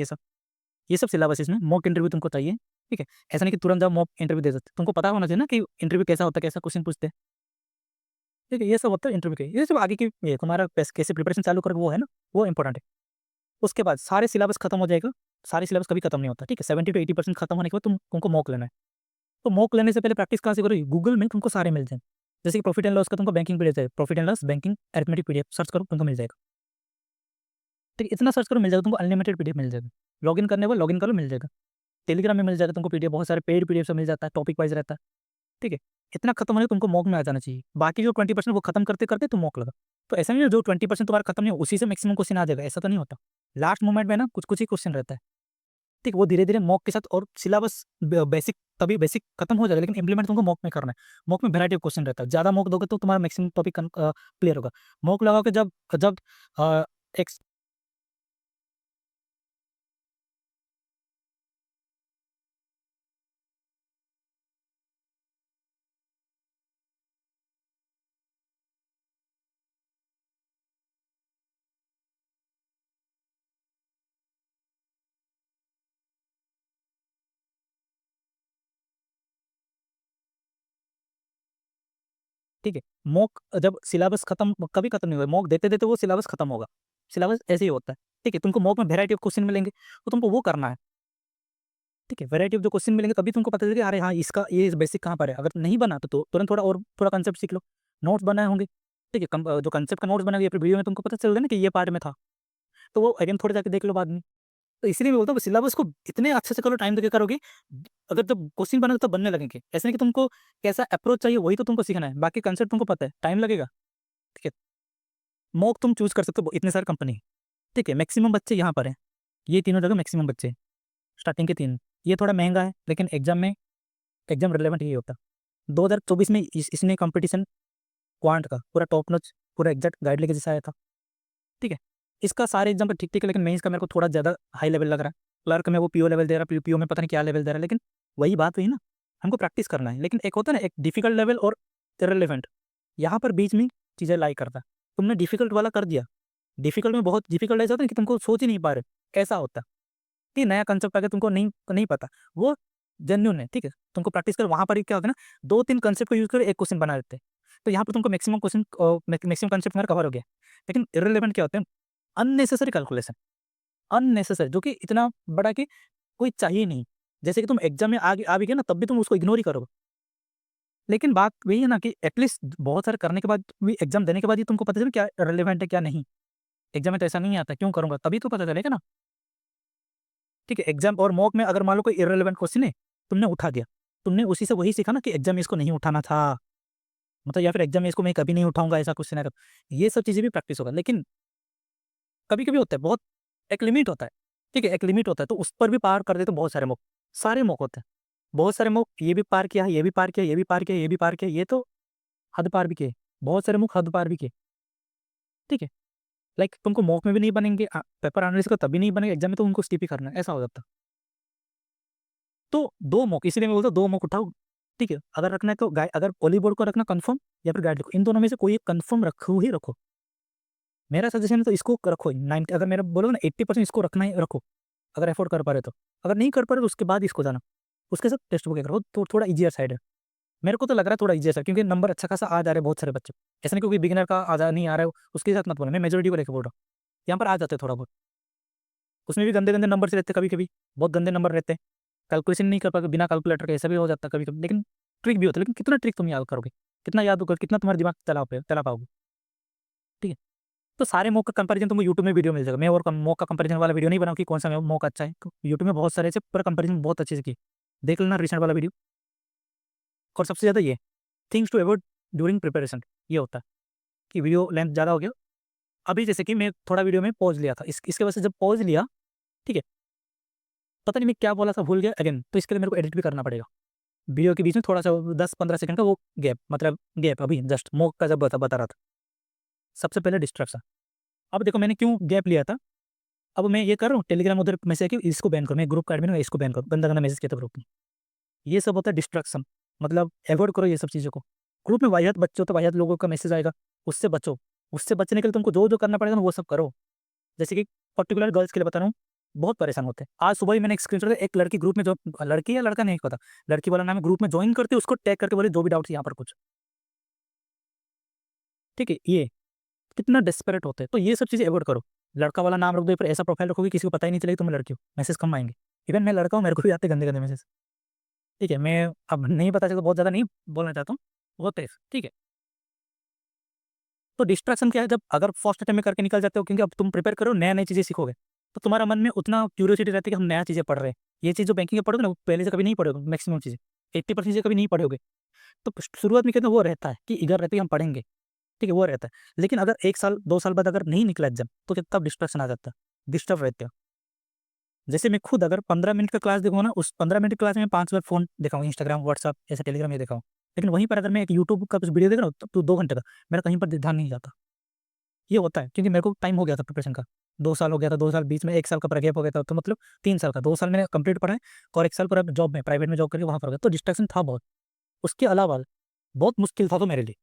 ये सब सिलेबस इसमें। मॉक इंटरव्यू तुमको चाहिए। ठीक है, ऐसा नहीं कि तुरंत जाओ मॉक इंटरव्यू दे सकते, तुमको पता होना चाहिए ना कि इंटरव्यू कैसा होता है, कैसा क्वेश्चन पूछते हैं। ठीक है, ये सब होता है इंटरव्यू के, ये सब आगे की, ये तुम्हारा कैसे प्रिपरेशन चालू करोगे वो है ना, वो इंपॉर्टेंट है। उसके बाद सारे सिलेबस खत्म हो जाएगा, सारे सिलेबस कभी खत्म नहीं होता। ठीक है, 70 to 80% खत्म होने के बाद तुमको मॉक लेना है। तो मॉक लेने से पहले प्रैक्टिस कहाँ से करोगे, गूगल में तुमको सारे मिल जाए, जैसे कि प्रॉफिट एंड लॉस का तुमको बैंकिंग पीडीएफ चाहिए, profit and loss banking arithmetic PDF search करो, तुमको मिल जाएगा। ठीक है, इतना सर्च करो मिल जाएगा तुमको, अनलिमिटेड पीडीएफ मिल जाएगा। लॉगिन करने पर लॉगिन करो, मिल जाएगा। टेलीग्राम में मिल जाएगा तुमको पीडीएफ, बहुत सारे पेड पीडीएफ से मिल जाता है, टॉपिक वाइज रहता है। ठीक है, इतना खत्म होने तुमको मॉक में आ जाना चाहिए। बाकी जो 20% वो खत्म करते करते तुम मॉक लगा। तो ऐसा नहीं है जो 20% तुम्हारा खत्म नहीं हो उसी से मैक्सिमम क्वेश्चन आ जाएगा, ऐसा तो नहीं होता। लास्ट मोमेंट में ना कुछ कुछ ही क्वेश्चन रहता है। ठीक, वो धीरे धीरे मॉक के साथ, और सिलेबस बेसिक, तभी बेसिक खत्म हो जाएगा, लेकिन इंप्लीमेंट तुमको मॉक में करना है। मॉक में वैरायटी ऑफ क्वेश्चन रहता है, ज्यादा मॉक दोगे तो तुम्हारा मैक्सिमम टॉपिक क्लियर होगा। मॉक लगाओ के जब जब अ, एक ठीक है, मॉक जब सिलेबस खत्म, कभी खत्म नहीं होगा, मॉक देते देते वो सिलेबस खत्म होगा। सिलेबस ऐसे ही होता है। ठीक है, तुमको मॉक में वैरायटी ऑफ क्वेश्चन मिलेंगे, तो तुमको वो करना है। ठीक है, वैरायटी ऑफ जो क्वेश्चन मिलेंगे तभी तुमको पता चलेगा, अरे हाँ इसका ये बेसिक कहाँ पर है। अगर नहीं बना तो तुरंत थोड़ा और थोड़ा कंसेप्ट सीख लो, नोट्स बनाए होंगे। ठीक है, जो कंसेप्ट का नोट्स बना ये वीडियो में तुमको पता चल गया ना कि ये पार्ट में था, तो वो अगेन थोड़ा जाके देख लो बाद में। तो इसलिए मैं बोलता हूँ सिलेबस को इतने अच्छे से करो, टाइम देके करोगे, अगर जब क्वेश्चन बने तो बनने लगेंगे। ऐसे नहीं कि तुमको कैसा अप्रोच चाहिए वही तो तुमको सीखना है, बाकी कंसेप्ट तुमको पता है, टाइम लगेगा। ठीक है, मॉक तुम चूज कर सकते हो, इतने सारे कंपनी है। ठीक है, मैक्सिमम बच्चे यहाँ पर हैं, ये तीनों जगह मैक्सिमम बच्चे हैं, स्टार्टिंग के तीन। ये थोड़ा महंगा है, लेकिन एग्जाम में एकदम रिलेवेंट यही होता है। 2024 में इसने कंपटीशन क्वांट का पूरा टॉप नॉच, पूरा एग्जैक्ट गाइड लेके जैसा आया था। ठीक है, इसका सारे एग्जाम पर ठीक ठीक है, लेकिन मेंस का मेरे को थोड़ा ज़्यादा हाई लेवल लग रहा है। क्लर्क में वो पीओ लेवल दे रहा है, पीओ में पता नहीं क्या लेवल दे रहा है, लेकिन वही बात हुई ना, हमको प्रैक्टिस करना है। लेकिन एक होता है ना, एक डिफिकल्ट लेवल और इररिलेवेंट, यहाँ पर बीच में चीज़ें लाई करता है। तुमने डिफिकल्ट वाला कर दिया, डिफिकल्ट में बहुत डिफिकल्ट ऐसा होता है कि तुमको सोच ही नहीं पा रहे, ऐसा होता है कि नया कंसेप्ट आके तुमको नहीं नहीं पता, वो जेन्युइन है। ठीक है, तुमको प्रैक्टिस कर, वहाँ पर ही क्या होता है ना, 2-3 कंसेप्ट को यूज कर एक क्वेश्चन बना देते हैं, तो यहाँ पर तुमको मैक्सिमम क्वेश्चन, मैक्सिमम कंसेप्ट तुम्हारा कवर हो गया। लेकिन इररिलेवेंट क्या होते हैं, अननेसेसरी कैलकुलेशन, अननेसेसरी, जो कि इतना बड़ा कि कोई चाहिए नहीं। जैसे कि तुम एग्जाम में आ भी गए ना, तब भी तुम उसको इग्नोर ही करोगे। लेकिन बात वही है ना कि एटलीस्ट बहुत सारे करने के बाद भी, एग्जाम देने के बाद ही तुमको पता चले क्या रिलेवेंट है क्या नहीं। एग्जाम में तो ऐसा नहीं आता, क्यों करूंगा, तभी तो पता चलेगा ना। ठीक है, एग्जाम और मॉक में अगर मान लो कोई इररिलेवेंट क्वेश्चन है, तुमने उठा दिया, तुमने उसी से वही सीखा ना कि एग्जाम में इसको नहीं उठाना था, मतलब या फिर एग्जाम में इसको मैं कभी नहीं उठाऊंगा, ऐसा क्वेश्चन है। ये सब चीज़ें भी प्रैक्टिस होगा, लेकिन कभी कभी होता है बहुत, एक लिमिट होता है। ठीक है, एक लिमिट होता है, तो उस पर भी पार कर दे तो बहुत सारे मौके, सारे मौके होते हैं, बहुत सारे मौके, ये भी पार किया, ये भी पार किया, ये भी पार किया, ये भी पार किया, ये तो हद पार भी किए, बहुत सारे मौके हद पार भी किए। ठीक है, लाइक तुमको मॉक में भी नहीं बनेंगे, पेपर एनालिसिस का तभी नहीं बनेगा, एग्जाम में तो उनको स्किप ही करना है, ऐसा हो जाता। तो दो मौके, इसीलिए मैं बोलता हूँ दो मौके उठाओ। ठीक है, अगर रखना है तो अगर ओली बोर्ड को रखना कंफर्म, या फिर गाइड लिखो, इन दोनों में से कोई एक कंफर्म रखो ही रखो। मेरा सजेशन तो इसको रखो 90, अगर मेरा बोलो ना 80% इसको रखना ही रखो, अगर अफोर्ड कर पा रहे हो तो। अगर नहीं कर पा रहे तो उसके बाद इसको जाना, उसके साथ टेक्स्ट बुक करो तो थोड़ा ईजियर साइड है। मेरे को तो लग रहा है थोड़ा ईजियर साइड, क्योंकि नंबर अच्छा खासा आ जा रहे हैं बहुत सारे बच्चे। ऐसा नहीं क्योंकि बिगिनर का आ नहीं आ रहा है उसके साथ मत बोलो, मैं मेजोरिटी को लेकर बोल रहा हूँ। यहाँ पर आ जाते हैं थोड़ा बहुत, उसमें भी गंदे गंदे नंबर से रहते कभी कभी, बहुत गंदे नंबर रहते हैं, कैलकुलेशन नहीं कर पाओगे बिना कैलकुलेटर के, ऐसा भी हो जाता है कभी कभी। लेकिन ट्रिक भी होता है, लेकिन कितना ट्रिक तुम याद करोगे, कितना याद होगा, कितना तुम्हारा दिमाग चला पाओगे। ठीक है, तो सारे मॉक का कंपैरिजन तुमको यूट्यूब में वीडियो मिल जाएगा। मैं और मॉक का कंपैरिजन वाला वीडियो नहीं बनाऊँ कि कौन सा मॉक अच्छा है, तो यूट्यूब में बहुत सारे ऐसे पूरा कंपैरिजन बहुत अच्छे से किए, देख लेना रिसेंट वाला वीडियो। और सबसे ज़्यादा ये things to avoid during preparation, ये होता है कि वीडियो लेंथ ज़्यादा हो गया। अभी जैसे कि मैं थोड़ा वीडियो में पॉज लिया था, इसके वजह से जब पॉज लिया, ठीक है, पता नहीं मैं क्या बोला था, भूल गया अगेन, तो इसके लिए मेरे को एडिट भी करना पड़ेगा। वीडियो के बीच में थोड़ा सा 10-15 सेकंड का वो गैप, मतलब गैप अभी जस्ट मॉक का जब बता रहा था। सबसे पहले डिस्ट्रैक्शन। अब देखो मैंने क्यों गैप लिया था, अब मैं ये कर रहा हूँ टेलीग्राम उधर मैसेज कि इसको बैन करो, मैं ग्रुप का एडमिन हूँ, इसको बैन करो, गंदा गंदा मैसेज किया था ग्रुप में। ये सब होता है डिस्ट्रैक्शन, मतलब अवॉइड करो ये सब चीज़ों को। ग्रुप में वाहियात बच्चे हो तो वाहियात लोगों का मैसेज आएगा, उससे बचो। उससे बचने के लिए तुमको जो जो करना पड़ेगा ना वो सब करो। जैसे कि पर्टिकुलर गर्ल्स के लिए बता रहा हूँ, बहुत परेशान होते हैं। आज सुबह ही मैंने एक स्क्रीनशॉट, एक लड़की ग्रुप में, जो लड़की या लड़का नहीं पता, लड़की वाला नाम है, ग्रुप में ज्वाइन करते उसको टैग करके बोले जो भी डाउट है यहाँ पर कुछ, ठीक है। ये कितना डेस्परेट होते हैं, तो ये सब चीज़ें अवॉइड करो। लड़का वाला नाम रख दो, फिर ऐसा प्रोफाइल रखोगे किसी को पता ही नहीं चलेगा तुम लड़की हो, मैसेज कम आएंगे। इवन मैं लड़का हूँ, मेरे को भी आते गंदे गंदे मैसेज। ठीक है, मैं अब नहीं पता चलता, बहुत ज़्यादा नहीं बोलना चाहता हूँ, होते हैं, ठीक है। तो डिस्ट्रैक्शन क्या है, जब अगर फर्स्ट अटेम्प्ट में करके निकल जाते हो, क्योंकि अब तुम प्रिपेयर करो, नया नई चीज़ें सीखोगे, तो तुम्हारा मन में उतना क्यूरियोसिटी रहती है कि हम नया चीज़ें पढ़ रहे हैं। ये चीज़ जो बैंकिंग में पढ़ोगे ना, वो पहले से कभी नहीं पढ़ोगे, मैक्सिमम चीज़ें 80% चीज़ें कभी नहीं पढ़ोगे। तो शुरुआत में कहते हैं वो रहता है कि इधर रहती है हम पढ़ेंगे, ठीक है, वो रहता है। लेकिन अगर 1 साल 2 साल बाद अगर नहीं निकला एग्जाम, तो क्या तब डिस्ट्रैक्शन आ जाता है, डिस्टर्ब रहते हो। जैसे मैं खुद अगर 15 मिनट का क्लास देखूँ ना, उस 15 मिनट की क्लास में 5 बार फ़ोन देखा हूँ, इंस्टाग्राम, व्हाट्सएप, ऐसे टेलीग्राम ये देखा हूँ। लेकिन वहीं पर अगर मैं एक यूट्यूब का कुछ वीडियो देख रहा हूँ, तब तो 2 घंटे का, मेरा कहीं पर ध्यान नहीं जाता। ये होता है क्योंकि मेरे को टाइम हो गया था प्रिपरेशन का, 2 साल हो गया था, 2 साल बीच में 1 साल का पूरा गैप हो गया था, तो मतलब 3 साल का, 2 साल मैंने कंप्लीट पढ़ा है और 1 साल पूरा जॉब में, प्राइवेट में जॉब करके वहाँ पर हो गया, तो डिस्ट्रैक्शन था बहुत। उसके अलावा बहुत मुश्किल था तो मेरे लिए,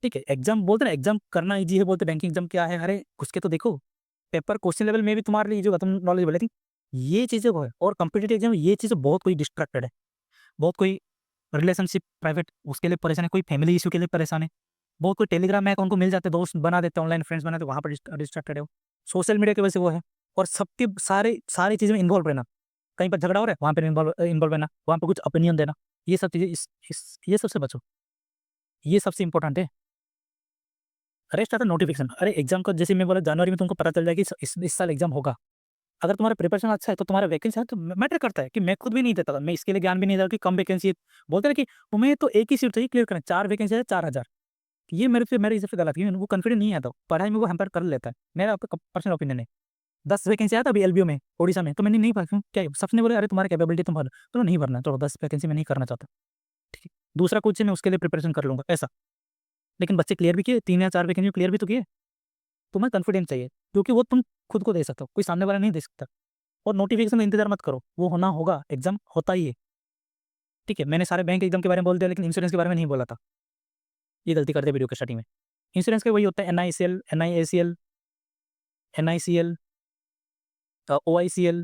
ठीक है। एग्जाम बोलते ना, एग्जाम करना ईजी है बोलते, बैंकिंग एग्जाम क्या है, अरे घुस के तो देखो, पेपर क्वेश्चन लेवल में भी तुम्हारे लिए ईजी होगा, तुम नॉलेज, लेकिन ये चीज़ें वो है। और कॉम्पिटिटिव एग्जाम ये चीज़ें बहुत कोई डिस्ट्रैक्टेड है, बहुत कोई रिलेशनशिप प्राइवेट उसके लिए परेशान है, कोई फैमिली इशू के लिए परेशान है, बहुत कोई टेलीग्राम में उनको मिल जाते, दोस्त बना देते, ऑनलाइन फ्रेंड्स बनाते, वहाँ पर डिस्ट्रैक्टेड है वो, सोशल मीडिया की वजह से वो है। और सबके सारे सारी चीज़ें में इन्वॉल्व रहना, कहीं पर झगड़ा हो रहा है वहाँ पर इन्वॉल्व इन्वॉल्व रहना, वहाँ पर कुछ ओपिनियन देना, ये सब चीज़ें ये सबसे बचो, ये सबसे इंपॉर्टेंट है। रेस्ट आता है नोटिफिकेशन, अरे एग्जाम का जैसे मैं बोला जनवरी में तुमको पता चल जाएगा कि इस साल एग्जाम होगा। अगर तुम्हारा प्रिपरेशन अच्छा है तो तुम्हारा वैकेंसी है तो मैटर करता है, कि मैं खुद भी नहीं देता था, मैं इसके लिए ज्ञान भी नहीं था कि कम वैकेंसी है। बोलते हैं कि तुम्हें तो एक ही सीट चाहिए क्लियर करना, 4 वैकेंसी है 4000, ये मेरे हिसाब से गलत है, वो कॉन्फिडेंस नहीं आता, पढ़ाई में वो हैम्पर कर लेता है, मेरा आपका पर्सनल ओपिनियन है। 10 वैकेंसी आया था अभी एलबीओ में, ओडिशा में, तो मैंने नहीं भरा, क्यों क्या है? सबने बोले अरे तुम्हारा कैपेबिलिटी तुम भर, तो नहीं भरना, तो 10 वैकेंसी में नहीं करना चाहता, ठीक है। दूसरा कुछ है मैं उसके लिए प्रिपरेशन कर लूंगा ऐसा। लेकिन बच्चे क्लियर भी किए, 3 या 4 वैकेंसी क्लियर भी तो किए। तुम्हें कॉन्फिडेंस चाहिए, क्योंकि वो तुम खुद को दे सकते हो, कोई सामने वाला नहीं दे सकता। और नोटिफिकेशन का इंतजार मत करो, वो होना होगा, एग्जाम होता ही है, ठीक है। मैंने सारे बैंक एग्जाम के बारे में बोल दिया, लेकिन इंश्योरेंस के बारे में नहीं बोला था, ये गलती करते वीडियो के स्टार्टिंग में। इंश्योरेंस का वही होता है, NICL, NIACL, NICL, OICL,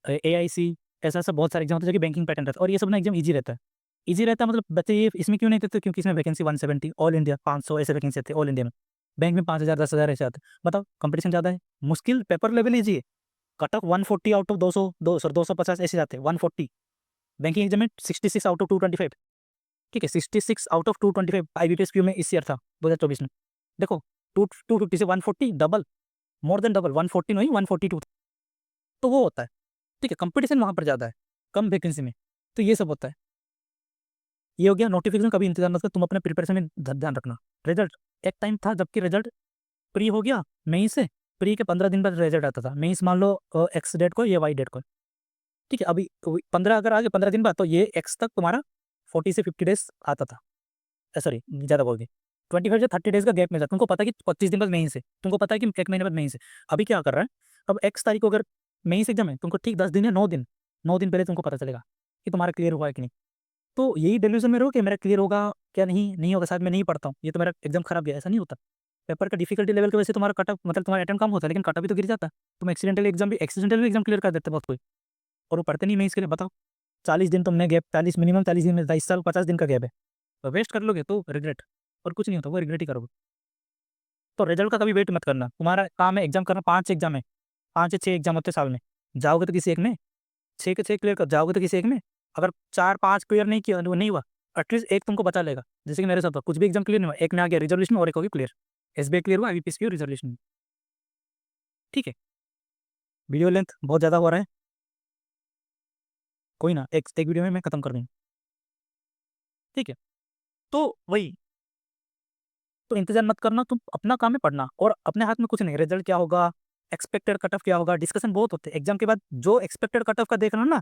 AIC, ऐसा सब बहुत सारे एग्जाम होते हैं जो कि बैंकिंग पैटर्न रहता है, और ये सब ना एग्जाम ईजी रहता है। ईजी रहता है मतलब बच्चे ये इसमें क्यों नहीं देते, क्योंकि इसमें वैकेंसी 170, ऑल इंडिया 500 ऐसे वैकेंसी आते हैं ऑल इंडिया में। बैंक में 5000 10,000 ऐसे आते हैं, बताओ कंपटीशन ज़्यादा है, मुश्किल पेपर लेवल ईजी है। कट ऑफ 140 आउट ऑफ 200, 250 ऐसे जाते हैं, 140। बैंकिंग एग्जाम में 66 आउट ऑफ 225, ठीक है, 66 आउट ऑफ 225 IBPS PO में इस ईयर था 2024 में। देखो 250 से 140, डबल, मोर देन डबल, 140 नहीं 142, तो वो होता है, ठीक है। कंपटीशन वहाँ पर ज़्यादा है, कम वैकेंसी में, तो ये सब होता है। ये हो गया नोटिफिकेशन, कभी इंतजार मत कर, तुम अपने प्रिपरेशन में ध्यान रखना। रिजल्ट, एक टाइम था जबकि रिजल्ट प्री हो गया मई से, प्री के 15 दिन बाद रिजल्ट आता था, मई से मान लो एक्स डेट को, ये वाई डेट को, ठीक है। अभी 15 अगर आगे 15 दिन बाद, तो ये एक्स तक तुम्हारा 40 से 50 डेज आता था, सॉरी ज़्यादा बोल गए, 25 से 30 डेज का गैप मिलता, तुमको पता है कि 25 दिन बाद मई से, तुमको पता है कि 1 महीने बाद मई से। अभी क्या कर रहा है, अब एक्स तारीख को अगर मई से एग्जाम है, तुमको ठीक 10 दिन या 9 दिन पहले तुमको पता चलेगा कि तुम्हारा क्लियर हुआ है कि नहीं। तो यही डेल्यूजन में रहो कि मेरा क्लियर होगा क्या, नहीं नहीं होगा, शायद मैं नहीं पढ़ता हूँ, ये तो मेरा एग्जाम खराब गया, ऐसा नहीं होता। पेपर का डिफिकल्टी लेवल की वजह से तुम्हारा कट ऑफ मतलब तुम्हारा अटेम्प्ट कम होता है, लेकिन कट ऑफ भी तो गिर जाता है। तुम एक्सीडेंटली एग्जाम क्लियर कर देते बहुत कोई, और वो पढ़ते नहीं मेंस के लिए। बताओ 40 दिन तुमने गैप, 40 मिनिमम 40 दिन मिलता है, इस साल 50 दिन का गैप है, तो वेस्ट कर लोगे तो रिग्रेट, और कुछ नहीं होता, वो रिग्रेट ही करोगे। तो रिजल्ट का कभी वेट मत करना, तुम्हारा काम है एग्जाम करना। 5 एग्जाम है, 5 या 6 एग्जाम होते हैं साल में, जाओगे तो किसी एक में 6 के 6 क्लियर कर जाओगे तो किसी एक में। अगर 4-5 क्लियर नहीं किया, वो नहीं हुआ, एटलीस्ट एक तुमको बचा लेगा। जैसे कि मेरे साथ था, कुछ भी एग्जाम क्लियर नहीं हुआ, एक में आ गया रिजर्वेशन और एक होगी क्लियर। एसबीआई क्लियर हुआ, आईबीपीएस की रिजर्वेशन। ठीक है, वीडियो लेंथ बहुत ज़्यादा हो रहा है, कोई ना, एक वीडियो में मैं खत्म कर दूँगा। ठीक है, तो वही, तो इंतजार मत करना, तुम अपना काम है पढ़ना, और अपने हाथ में कुछ नहीं। रिजल्ट क्या होगा, एक्सपेक्टेड कट ऑफ क्या होगा, डिस्कशन बहुत होते हैं एग्जाम के बाद। जो एक्सपेक्टेड कट ऑफ का देख रहा ना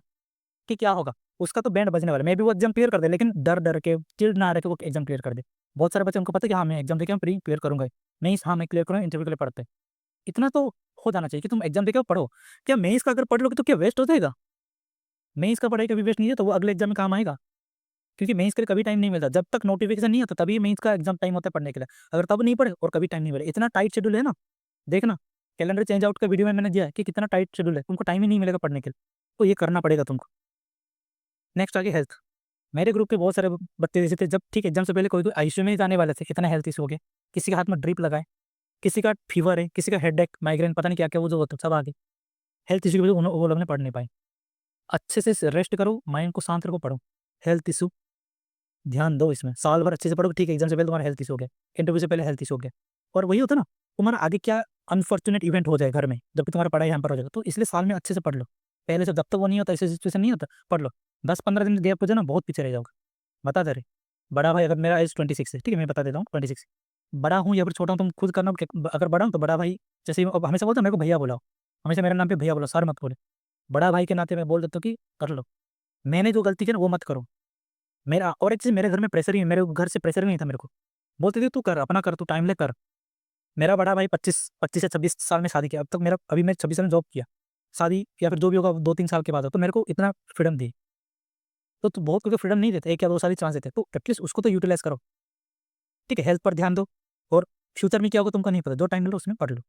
कि क्या होगा, उसका तो बैंड बजने वाला है। मैं भी वो एग्जाम क्लियर कर दे, लेकिन डर डर के चिड़ ना रखे वो एग्जाम क्लियर कर दे। बहुत सारे बच्चे, उनको पता है कि हाँ मैं एग्जाम देके प्री क्लियर करूंगा, नहीं हाँ मैं क्लियर करूँगा, इंटरव्यू के लिए पढ़ते हैं। इतना तो हो जाना चाहिए कि तुम एग्जाम देके पढ़ो। क्या मेंस का अगर पढ़ लोगे तो क्या वेस्ट हो जाएगा? मेंस का पढ़ाई कभी वेस्ट नहीं है, तो वो अगले एग्जाम में काम आएगा, क्योंकि मेंस के लिए कभी टाइम नहीं मिलता। जब तक नोटिफिकेशन नहीं आता तभी मेंस का एग्जाम टाइम होता है पढ़ने के लिए। अगर तब नहीं पढ़े और कभी टाइम नहीं मिले, इतना टाइट शेड्यूल है ना, देखना कैलेंडर चेंज आउट का वीडियो में मैंने दिया है कि कितना टाइट शेड्यूल है, तुमको टाइम ही नहीं मिलेगा पढ़ने के लिए, तो ये करना पड़ेगा तुमको। नेक्स्ट आगे हेल्थ। मेरे ग्रुप के बहुत सारे बच्चे जैसे थे, जब ठीक एग्जाम से पहले कोई कोई आईसीयू में ही जाने वाले थे, इतना हेल्थ इशू हो गया। किसी के हाथ में ड्रिप लगाए, किसी का फीवर है, किसी का हेडेक, माइग्रेन, पता नहीं क्या क्या वो जो होता है सब आ गए। हेल्थ इशू की वजह से वो लोग ने पढ़ नहीं पाए। अच्छे से रेस्ट करो, माइंड को शांत रखो, पढ़ो। हेल्थ इशू ध्यान दो इसमें, साल भर अच्छे से पढ़ो। ठीक है, एग्जाम से पहले तुम्हारा हेल्थ इशू हो गया, इंटरव्यू से पहले हेल्थ इशू हो गया, और वही होता है ना, तुम्हारा आगे क्या अनफॉर्चुनेट इवेंट हो जाए घर में, जबकि तुम्हारा पढ़ाई यहाँ पर हो जाएगा। तो इसलिए साल में अच्छे से पढ़ लो पहले से, जब तक वो नहीं होता, ऐसे सिचुएशन नहीं होता, पढ़ लो। 10-15 दिन गैप हो जाए ना, बहुत पीछे रह जाओगे। बता दे रहे बड़ा भाई, अगर मेरा एज 26 है, ठीक है, मैं बता देता हूँ 26 बड़ा हूँ या फिर छोटा हूँ, तुम खुद करना। अगर बड़ा हूँ तो बड़ा भाई, जैसे अब हमेशा बोलते मेरे को भैया बुलाओ, हमेशा मेरे नाम पे भैया बोलो, सर मत बोले। बड़ा भाई के नाते मैं बोल देता हूँ कि कर लो, मैंने जो गलती की ना वो मत करो। मेरा और एक चीज़, मेरे घर में प्रेशर ही, मेरे घर से प्रेशर नहीं था मेरे को, बोलते थे तू कर, अपना कर, तू टाइम ले कर। मेरा बड़ा भाई 25 या 26 साल में शादी किया, अब तक मेरा, अभी मैं 26 साल में जॉब किया, शादी या फिर जो भी होगा 2-3 साल के बाद हो, तो मेरे को इतना फ्रीडम दी। तो तू बहुत, क्योंकि फ्रीडम नहीं देते, 1 या 2 साल ही चांस देते, तो एटलीस्ट उसको तो यूटिलाइज करो। ठीक है, हेल्थ पर ध्यान दो, और फ्यूचर में क्या होगा तुमको नहीं पता, जो टाइम मिलो उसमें पढ़ लो।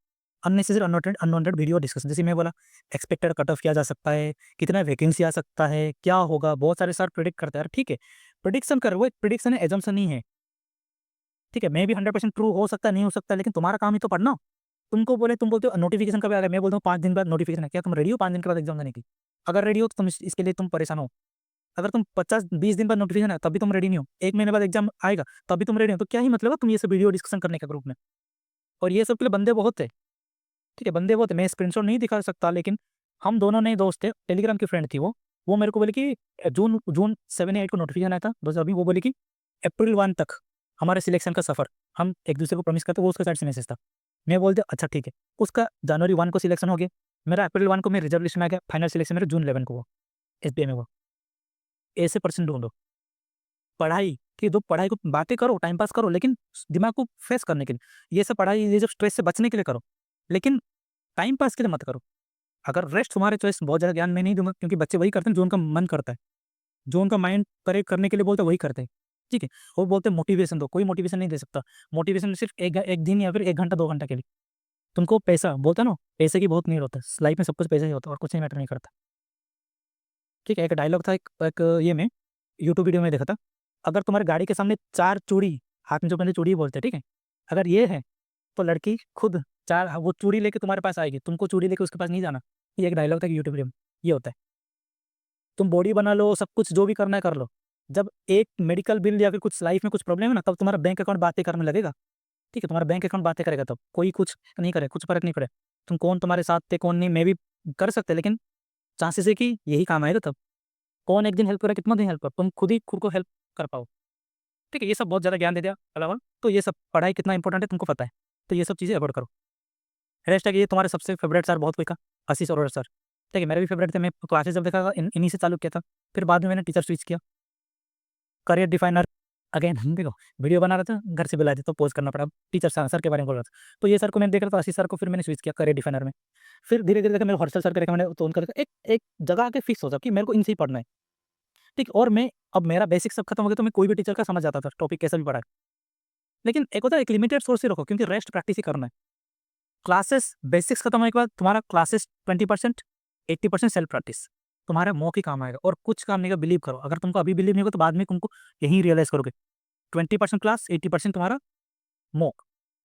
अननेसेसरी अनवांटेड वीडियो डिस्कशन, जैसे मैं बोला एक्सपेक्टेड कट ऑफ किया जा सकता है, कितना वैकेंसी आ सकता है, क्या होगा, बहुत सारे सर प्रिडिक्ट करते हैं। ठीक है, प्रिडिक्शन कर, वो एक प्रिडिक्शन है, एजम्पशन नहीं है। ठीक है, मैं भी 100% ट्रू हो सकता है, नहीं हो सकता, लेकिन तुम्हारा काम ही तो पढ़ना। तुमको बोले, तुम बोलते हो नोटिफिकेशन कब आ गया, मैं बोलता हूँ 5 दिन बाद नोटिफिकेशन है, क्या तुम रेडी हो 5 दिन के बाद एग्जाम देने की? अगर रेडी हो तो तुम इसके लिए तुम परेशान हो। अगर तुम 50-20 दिन बाद नोटिफिकेशन है तभी तुम रेडी नहीं हो, 1 महीने बाद एग्जाम आएगा तभी तुम रेडी हो, तो क्या ही मतलब है तुम ये सब वीडियो डिस्कशन करने का ग्रुप में? और ये सब के लिए बंदे बहुत थे। ठीक है, बंदे बहुत थे, मैं स्क्रीनशॉट नहीं दिखा सकता, लेकिन हम दोनों नए दोस्त थे, टेलीग्राम की फ्रेंड थी वो मेरे को बोले कि जून जून 7 या 8 को नोटिफिकेशन आया था, बस अभी वो बोले कि अप्रैल 1 तक हमारे सिलेक्शन का सफर, हम एक दूसरे को प्रॉमिस करते, वो उसके साइड से मैसेज था। मैं बोलते अच्छा ठीक है, उसका जनवरी 1 को सिलेक्शन हो गया, मेरा अप्रैल 1 को मैं रिजर्वेशन आ गया, फाइनल सिलेक्शन मेरा जून 11 को हुआ एसबीआई में हुआ। ऐसे पर्सन ढूंढो, पढ़ाई कि दो, पढ़ाई को बातें करो, टाइम पास करो, लेकिन दिमाग को फ्रेश करने के लिए ये सब पढ़ाई, ये सब स्ट्रेस से बचने के लिए करो, लेकिन टाइम पास के लिए मत करो। अगर रेस्ट तुम्हारे चॉइस, बहुत ज़्यादा ज्ञान मैं नहीं दूंगा, क्योंकि बच्चे वही करते हैं जो उनका मन करता है, जो उनका माइंड करे करने के लिए बोलते हैं वही करते हैं। ठीक है, वो बोलते हैं मोटिवेशन दो, कोई मोटिवेशन नहीं दे सकता। मोटिवेशन सिर्फ एक दिन या फिर 1 घंटा 2 घंटा के लिए। तुमको पैसा बोलता है ना, पैसे की बहुत नीड होता है लाइफ में, सब कुछ पैसा ही होता है और कुछ नहीं मैटर नहीं करता। ठीक है, एक डायलॉग था, एक ये में यूट्यूब वीडियो में देखा था, अगर तुम्हारे गाड़ी के सामने 4 चूड़ी, हाथ में जो पहले चूड़ी बोलते हैं, ठीक है, अगर ये है तो लड़की खुद 4 वो चूड़ी लेके तुम्हारे पास आएगी, तुमको चूड़ी लेके उसके पास नहीं जाना। ये एक डायलॉग था कि यूट्यूब वीडियो में, ये होता है। तुम बॉडी बना लो, सब कुछ जो भी करना है कर लो, जब एक मेडिकल बिल या फिर कुछ लाइफ में कुछ प्रॉब्लम है ना, तब तुम्हारा बैंक अकाउंट बातें करने लगेगा। ठीक है, तुम्हारा बैंक अकाउंट बातें करेगा, तब कोई कुछ नहीं करे, कुछ फर्क नहीं पड़े तुम कौन तुम्हारे साथ थे कौन नहीं, मैं भी कर सकते, लेकिन चांसेस है कि यही काम आएगा तब। कौन एक दिन हेल्प करे, कितना दिन हेल्प कर, तुम खुद ही खुद को हेल्प कर पाओ। ठीक है, ये सब बहुत ज़्यादा ज्ञान दे दिया अलावा, तो ये सब पढ़ाई कितना इंपॉर्टेंट है तुमको पता है, तो ये सब चीज़ें अवॉइड करो। रेस्ट है कि ये तुम्हारे सबसे फेवरेट सर बहुत कोई का, आशीष अरोड़ा सर। ठीक है, मेरे भी फेवरेट थे, मैं क्लासेस जब देखा इन्हीं से चालू किया था, फिर बाद में मैंने टीचर स्विच किया। करियर डिफाइनर अगेन देखो, वीडियो बना रहा था, घर से बुलाए थे तो पोस्ट करना पड़ा, टीचर सर के बारे में बोल रहा था, तो ये सर को मैंने देख रहा था, आशीष सर को, फिर मैंने स्विच किया करियर डिफाइनर में। फिर धीरे धीरे देखा मेरे हर्षल सर के रिकमेंड, तो उनका एक एक जगह आके फिक्स हो जाओ कि मेरे को इनसे ही पढ़ना है। ठीक, और मैं अब मेरा बेसिक सब खत्म हो गया, तो मैं कोई भी टीचर का समझ जाता था टॉपिक कैसा भी पढ़ा है। लेकिन एक होता है एक लिमिटेड सोर्स ही रखो, क्योंकि रेस्ट प्रैक्टिस ही करना है। क्लासेस बेसिक्स खत्म होने के बाद तुम्हारा क्लासेस 20%, 80% सेल्फ प्रैक्टिस तुम्हारा मॉक ही काम आएगा, और कुछ काम नहीं का बिलीव करो। अगर तुमको अभी बिलीव नहीं होगा तो बाद में तुमको यही रियलाइज करोगे। 20% क्लास, 80% तुम्हारा मॉक,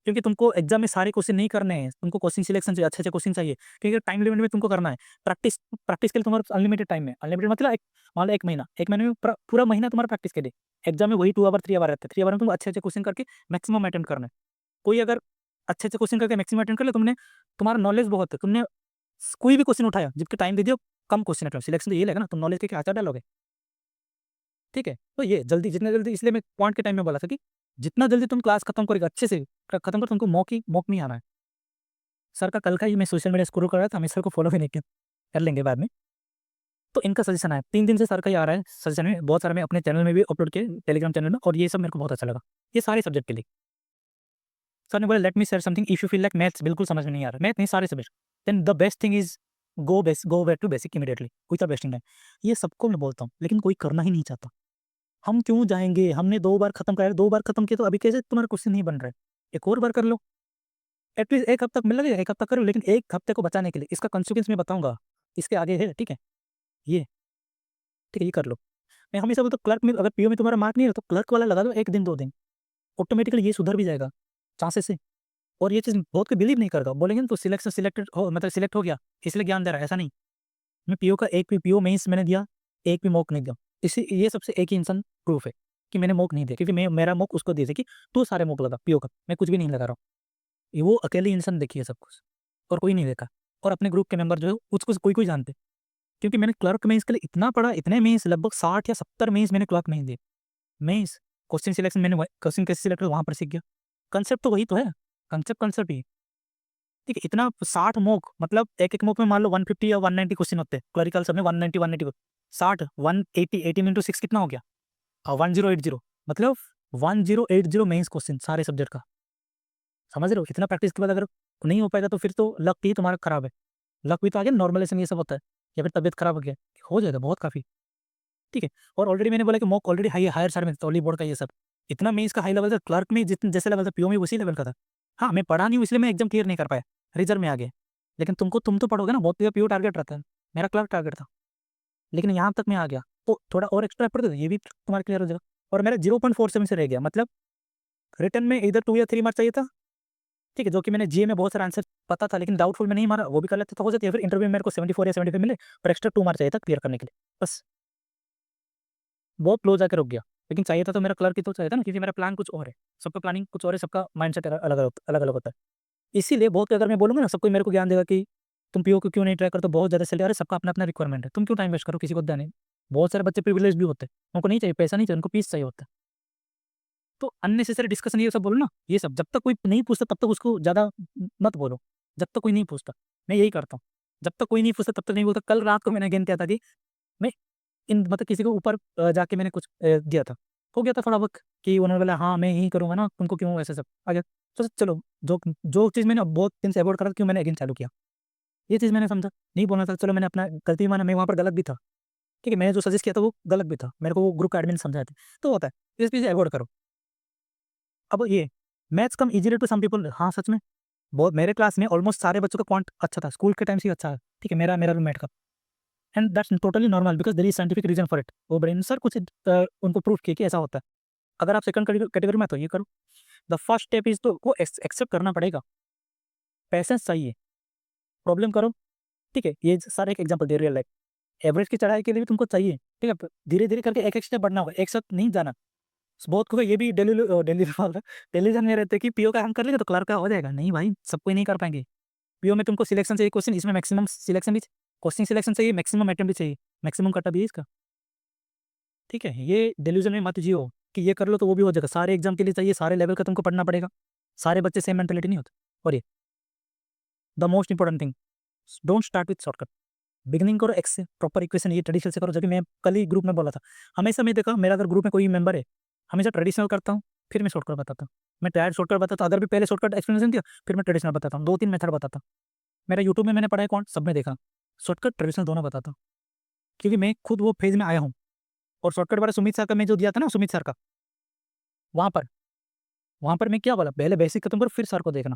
क्योंकि तुमको एग्जाम में सारे क्वेश्चन नहीं करने हैं, तुमको क्वेश्चन सिलेक्शन चाहिए, अच्छे अच्छे क्वेश्चन चाहिए, क्योंकि टाइम लिमिट में तुमको करना है। प्रैक्टिस प्रैक्टिस के लिए तुम्हारा अनलिमिटेड टाइम है। अनलिमिटेड मतलब मान लो एक महीना में पूरा महीना तुम्हारा प्रैक्टिस के लिए। एग्जाम में वही 2 आवर 3 आवर रहते हैं, 3 आवर में तुम अच्छे अच्छे क्वेश्चन करके मैक्सिमम अटेम्प्ट करना है। कोई अगर अच्छे अच्छे क्वेश्चन करके मैक्सिमम अटेम्प्ट कर ले, तुमने तुम्हारा नॉलेज बहुत है, तुमने कोई भी क्वेश्चन उठाया जिसके टाइम दे दियो, कम क्वेश्चन अटेम्प्ट, सिलेक्शन तो ये लगेगा ना, तुम नॉलेज के क्या आचार डालोगे। ठीक है, तो ये जल्दी, जितना जल्दी, इसलिए मैं पॉइंट के टाइम में बोला था कि जितना जल्दी तुम क्लास खत्म करेगा अच्छे से खत्म कर, तुमको मॉक नहीं आना है। सर का कल का ही मैं सोशल मीडिया स्क्रॉल कर रहा था, हम सर को फॉलो भी नहीं किया, कर लेंगे बाद में। तो इनका सजेशन आया 3 दिन से सर का ही आ रहा है सजेशन में, बहुत सारे मैं अपने चैनल में भी अपलोड किए, टेलीग्राम चैनल में, और ये सब मेरे को बहुत अच्छा लगा, ये सारे सब्जेक्ट के लिए। सर ने बोला let me share something, if you feel like maths बिल्कुल समझ में नहीं आ रहा, मैथ नहीं सारे subject, then the best thing is go back to basic immediately, कोई सा बेस्टिंग है। ये सबको मैं बोलता हूँ, लेकिन कोई करना ही नहीं चाहता। हम क्यों जाएंगे, हमने 2 बार खत्म कराया, 2 बार खत्म किया तो अभी कैसे तुम्हारा क्वेश्चन नहीं बन रहा है, एक और बार कर लो। एटलीस्ट 1 हफ्ता मिल लगेगा, 1 हफ्ता करो, लेकिन 1 हफ्ते को बचाने के लिए इसका कॉन्सिक्वेंस मैं बताऊंगा, इसके आगे है। ठीक है, ये ठीक है, ये कर लो। मैं हमेशा बोलता हूँ क्लर्क में अगर पीओ में तुम्हारा मार्क नहीं है तो क्लर्क वाला लगा दो 1 दिन 2 दिन, ऑटोमेटिकली ये सुधर भी जाएगा चांसेस है। और ये चीज़ बहुत कोई बिलीव नहीं करता, बोलेंगे ना तो सिलेक्टेड हो, मतलब सिलेक्ट हो गया इसलिए ज्ञान दे रहा है, ऐसा नहीं। मैं पीओ का एक भी पीओ मेंस मैंने दिया, एक भी मॉक नहीं दिया, इसी ये सबसे एक ही इंसान प्रूफ है कि मैंने मॉक नहीं दिया, क्योंकि मैं मेरा मॉक उसको दिए थे कि तू सारे मॉक लगा पीओ का, मैं कुछ भी नहीं लगा रहा हूँ। ये वो अकेले इंसान देखी है सब कुछ, और कोई नहीं देखा। और अपने ग्रुप के मेंबर जो है उसको कोई कोई जानते, क्योंकि मैंने क्लर्क में इसके लिए इतना पढ़ा, इतने मेंस लगभग 60 या 70 मेंस मैंने क्लर्क में ही दिए। मेंस क्वेश्चन सिलेक्शन मैंने क्वेश्चन कैसे सिलेक्ट वहां पर सीख गया, कंसेप्ट तो वही तो है, कंसेप्ट ही। ठीक है, इतना 60 मॉक, मतलब एक मॉक में मान लो 150 या 190 क्वेश्चन होते हैं, क्लरिकल सब में 190 190 60 180 18 इंटू 6 कितना हो गया, 1080, मतलब 1080 मेंस क्वेश्चन सारे सब्जेक्ट का। समझ रहे हो, इतना प्रैक्टिस के बाद अगर नहीं हो पाएगा तो फिर तो लक ही तुम्हारा खराब है। लक भी तो आ गया, नॉर्मलाइजेशन ये सब होता है, या फिर तबियत खराब हो गया, हो जाएगा बहुत काफी। ठीक है, और ऑलरेडी मैंने बोला कि मॉक ऑलरेडी हायर सारे में टॉली बोर्ड का ये सब इतना मेंस का हाई लेवल था, क्लर्क में जितने जैसे लेवल था पीओ में उसी लेवल का था। हाँ, मैं पढ़ा नहीं हूँ इसलिए मैं एग्जाम क्लियर नहीं कर पाया, रिजल्ट में आ गया। लेकिन तुम तो पढ़ोगे ना, बहुत पीओ टारगेट रहता है, मेरा क्लर्क टारगेट था, लेकिन यहाँ तक मैं आ गया तो थोड़ा और एक्स्ट्रा एफर्ट दे दो, ये भी तुम्हारा क्लियर हो जाएगा। और मेरा 0.47 से रह गया, मतलब रिटर्न में इधर 2 या 3 मार्क चाहिए था। ठीक है, जो कि मैंने जीए में बहुत सारा आंसर पता था, लेकिन डाउटफुल में नहीं मारा, वो भी कर लेते तो हो जाती है। फिर इंटरव्यू में मेरे को 74 या 75 मिले, पर एक्स्ट्रा 2 मार्क चाहिए था क्लियर करने के लिए, बस बहुत क्लोज आकर रुक गया। लेकिन चाहिए था तो मेरा क्लर्क ही तो चाहिए था ना, क्योंकि मेरा प्लान कुछ और है, सबका प्लानिंग कुछ और है, सबका माइंडसेट अलग अलग होता है। इसीलिए बहुत, अगर मैं बोलूँगा ना सबको मेरे को ज्ञान देगा कि तुम पीओ को क्यों नहीं ट्राई करते, बहुत ज़्यादा सैलरी, अरे सबका अपना अपना रिक्वायरमेंट है, तुम क्यों टाइम वेस्ट करो किसी को देने। बहुत सारे बच्चे प्रिविलेज भी होते हैं, उनको नहीं चाहिए पैसा, नहीं चाहिए उनको पीस चाहिए होता है। तो अननेसेसरी डिस्कशन ये सब बोलो ना, ये सब जब तक कोई नहीं पूछता तब तक उसको ज़्यादा मत बोलो, जब तक कोई नहीं पूछता। मैं यही करता हूँ, जब तक कोई नहीं पूछता तब तक नहीं बोलता। कल रात को मैंने अगेन किया था कि मैं इन मतलब किसी के ऊपर जाके मैंने कुछ दिया था, हो गया था थोड़ा बहुत कि उन्होंने बोला हाँ मैं यही करूँगा ना, तुमको क्यों ऐसे सब आ गया। तो चलो, जो जो चीज़ मैंने बहुत दिन से अवॉइड करा था, क्यों मैंने अगेन चालू किया, ये चीज़ मैंने समझा। नहीं बोलना था, चलो मैंने अपना गलती माना, मैं वहाँ पर गलत भी था। ठीक है, मैंने जो सजेस्ट किया था वो गलत भी था, मेरे को वो ग्रुप का एडमिन समझाए थे, तो होता है, इस चीज़ अवॉइड करो। अब ये maths come easily to some people, हाँ सच में बहुत, मेरे क्लास में ऑलमोस्ट सारे बच्चों का पॉइंट अच्छा था, स्कूल के टाइम से ही अच्छा है। ठीक है, मेरा रूममेट का, and that's totally normal because there is scientific reason for it. वो ब्रेन सर कुछ उनको प्रूफ किया कि ऐसा होता है। अगर आप सेकंड कैटेगरी में तो ये करो, द फर्स्ट स्टेप इज तो वो एक्सेप्ट करना पड़ेगा, पैसेंस चाहिए, प्रॉब्लम करो। ठीक है, ये सारे एक एग्जाम्पल दे रियल लाइफ, एवरेज की चढ़ाई के लिए भी तुमको चाहिए। ठीक है, धीरे धीरे करके एक एक स्टेप बढ़ना होगा, एक साथ नहीं जाना। बहुत को ये भी टेलीविजन में रहते कि पीओ का हम कर लेंगे तो क्लर्क का हो जाएगा, नहीं भाई, सब कोई नहीं कर पाएंगे। पीओ में तुमको सिलेक्शन चाहिए क्वेश्चन, इसमें मैक्सिमम सिलेक्शन भी, क्वेश्चन सिलेक्शन चाहिए, मैक्सिमम अटेम्प्ट भी चाहिए, मैक्सिमम कटा भी है इसका। ठीक है, ये डेल्यूजन में मत जियो कि ये कर लो तो वो भी हो जाएगा, सारे एग्जाम के लिए चाहिए, सारे लेवल का तुमको पढ़ना पड़ेगा, सारे बच्चे सेम मेंटेलिटी नहीं होते। और ये the most important thing, don't start with shortcut, beginning करो एक्स से, प्रॉपर इक्वेशन ये ट्रेडिशनल से करो, जबकि मैं कल ही ग्रुप में बोला था। हमेशा मैं देखा, मेरा अगर ग्रुप में कोई मेंबर है, हमेशा ट्रेडिशनल करता हूँ, फिर मैं शॉर्टकट बताता हूँ। मैं डायरेक्ट शॉर्टकट बताता हूँ, अगर भी पहले शॉर्टकट एक्सप्लेनेशन दिया फिर मैं ट्रेडिशनल बताता हूँ, 2-3 मेथड बताता हूँ। मेरा यूट्यूब में मैंने पढ़ा है, कौन सब में देखा, शॉर्टकट ट्रेडिशनल दोनों बताता हूँ, क्योंकि मैं खुद वो फेज में आया हूँ। और शॉर्टकट वाला सुमित सर का मैं जो दिया था ना, सुमित सर का, वहाँ पर वहाँ पर मैं क्या बोला, पहले बेसिक खत्म करो फिर सर को देखना।